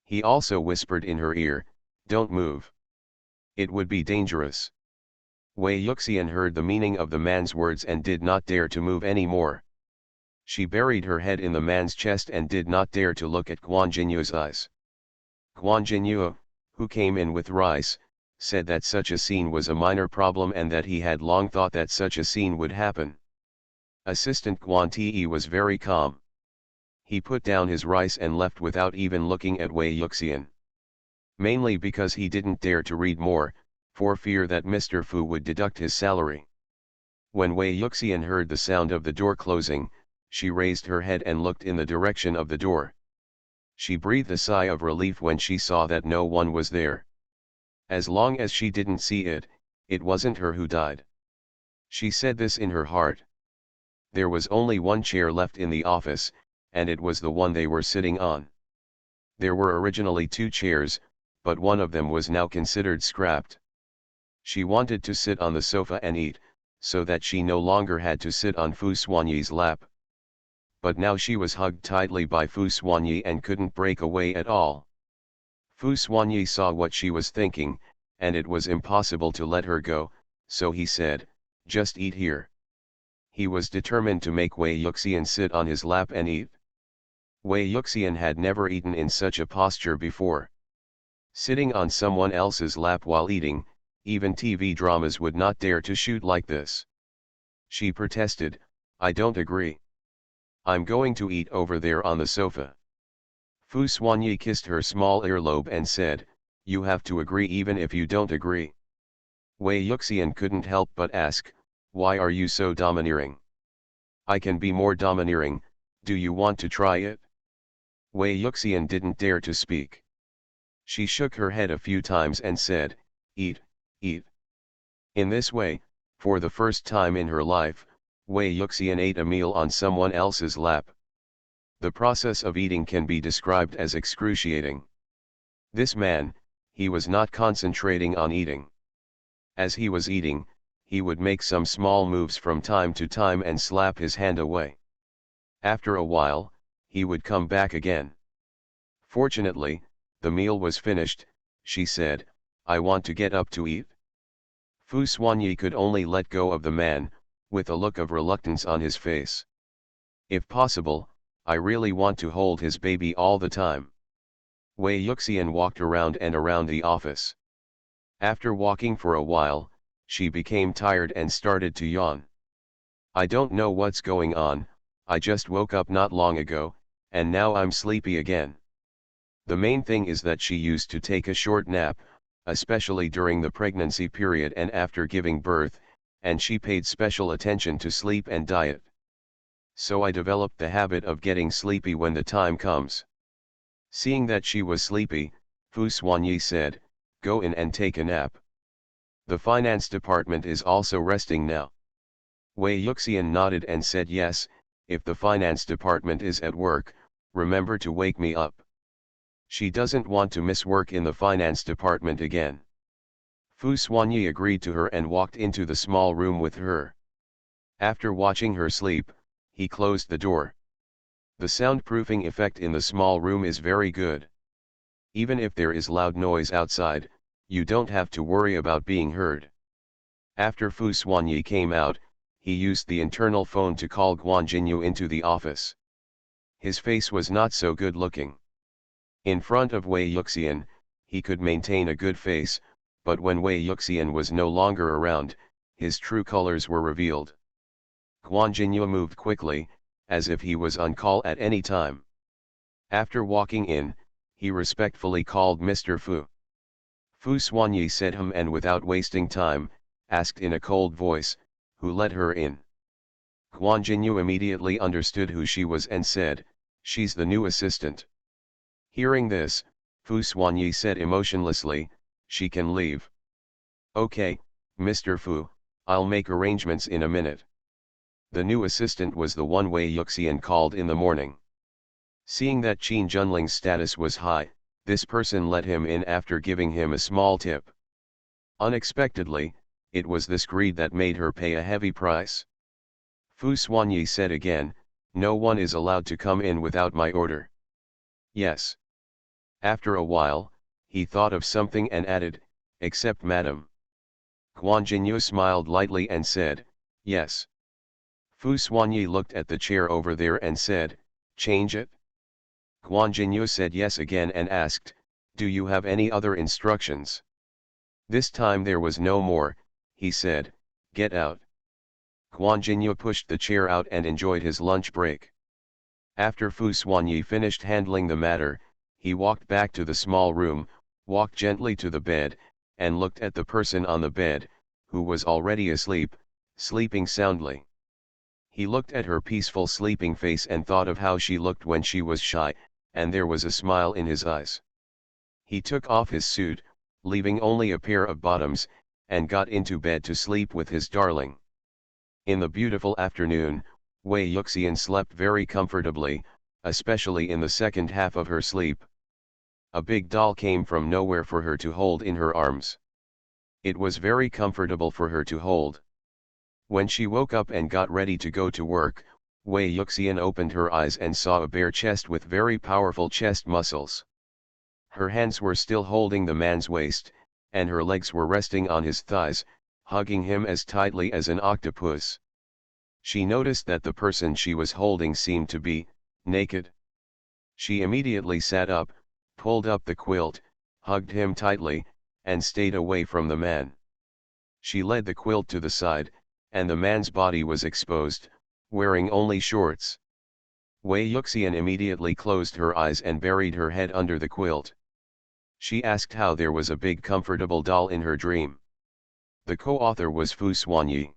He also whispered in her ear, "Don't move. It would be dangerous." Wei Yuxian heard the meaning of the man's words and did not dare to move any more. She buried her head in the man's chest and did not dare to look at Guan Jinyu's eyes. Guan Jinyu, who came in with rice, said that such a scene was a minor problem and that he had long thought that such a scene would happen. Assistant Guan Te was very calm. He put down his rice and left without even looking at Wei Yuxian. Mainly because he didn't dare to read more, for fear that Mr. Fu would deduct his salary. When Wei Yuxian heard the sound of the door closing, she raised her head and looked in the direction of the door. She breathed a sigh of relief when she saw that no one was there. As long as she didn't see it, it wasn't her who died. She said this in her heart. There was only one chair left in the office, and it was the one they were sitting on. There were originally 2 chairs, but one of them was now considered scrapped. She wanted to sit on the sofa and eat, so that she no longer had to sit on Fu Xuanyi's lap. But now she was hugged tightly by Fu Xuanyi and couldn't break away at all. Fu Xuanyi saw what she was thinking, and it was impossible to let her go, so he said, "Just eat here." He was determined to make Wei Yuxian sit on his lap and eat. Wei Yuxian had never eaten in such a posture before. Sitting on someone else's lap while eating, even TV dramas would not dare to shoot like this. She protested, "I don't agree. I'm going to eat over there on the sofa." Fu Xuanyi kissed her small earlobe and said, "You have to agree even if you don't agree." Wei Yuxian couldn't help but ask, "Why are you so domineering?" "I can be more domineering, do you want to try it?" Wei Yuxian didn't dare to speak. She shook her head a few times and said, "Eat, eat." In this way, for the first time in her life, Wei Yuxian ate a meal on someone else's lap. The process of eating can be described as excruciating. This man, he was not concentrating on eating. As he was eating, he would make some small moves from time to time and slap his hand away. After a while, he would come back again. Fortunately, the meal was finished. She said, "I want to get up to eat." Fu Xuanyi could only let go of the man, with a look of reluctance on his face. "If possible, I really want to hold his baby all the time." Wei Yuxian walked around and around the office. After walking for a while, she became tired and started to yawn. "I don't know what's going on, I just woke up not long ago, and now I'm sleepy again." The main thing is that she used to take a short nap, especially during the pregnancy period and after giving birth, and she paid special attention to sleep and diet. "So I developed the habit of getting sleepy when the time comes." Seeing that she was sleepy, Fu Xuanyi said, "Go in and take a nap. The finance department is also resting now." Wei Yuxian nodded and said, "Yes, if the finance department is at work, remember to wake me up." She doesn't want to miss work in the finance department again. Fu Xuanyi agreed to her and walked into the small room with her. After watching her sleep, he closed the door. The soundproofing effect in the small room is very good. Even if there is loud noise outside, you don't have to worry about being heard. After Fu Xuanyi came out, he used the internal phone to call Guan Jinyu into the office. His face was not so good looking. In front of Wei Yuxian, he could maintain a good face, but when Wei Yuxian was no longer around, his true colors were revealed. Guan Jinyu moved quickly, as if he was on call at any time. After walking in, he respectfully called Mr. Fu. Fu Xuanyi said him and without wasting time, asked in a cold voice, "Who let her in?" Guan Jinyu immediately understood who she was and said, "She's the new assistant." Hearing this, Fu Xuanyi said emotionlessly, "She can leave." "Okay, Mr. Fu, I'll make arrangements in a minute." The new assistant was the one Wei Yuxian called in the morning. Seeing that Qin Junling's status was high, this person let him in after giving him a small tip. Unexpectedly, it was this greed that made her pay a heavy price. Fu Xuanyi said again, "No one is allowed to come in without my order." "Yes." After a while, he thought of something and added, "Except madam." Guan Jinyu smiled lightly and said, "Yes." Fu Xuanyi looked at the chair over there and said, "Change it?" Guan Jinyu said yes again and asked, "Do you have any other instructions?" This time there was no more. He said, "Get out." Guan Jinyu pushed the chair out and enjoyed his lunch break. After Fu Xuanyi finished handling the matter, he walked back to the small room, walked gently to the bed, and looked at the person on the bed, who was already asleep, sleeping soundly. He looked at her peaceful sleeping face and thought of how she looked when she was shy, and there was a smile in his eyes. He took off his suit, leaving only a pair of bottoms, and got into bed to sleep with his darling. In the beautiful afternoon, Wei Yuxian slept very comfortably, especially in the second half of her sleep. a big doll came from nowhere for her to hold in her arms. It was very comfortable for her to hold. When she woke up and got ready to go to work, Wei Yuxian opened her eyes and saw a bare chest with very powerful chest muscles. Her hands were still holding the man's waist, and her legs were resting on his thighs, hugging him as tightly as an octopus. She noticed that the person she was holding seemed to be naked. She immediately sat up, pulled up the quilt, hugged him tightly, and stayed away from the man. She led the quilt to the side, and the man's body was exposed, wearing only shorts. Wei Yuxian immediately closed her eyes and buried her head under the quilt. She asked how there was a big comfortable doll in her dream. The co-author was Fu Xuanyi.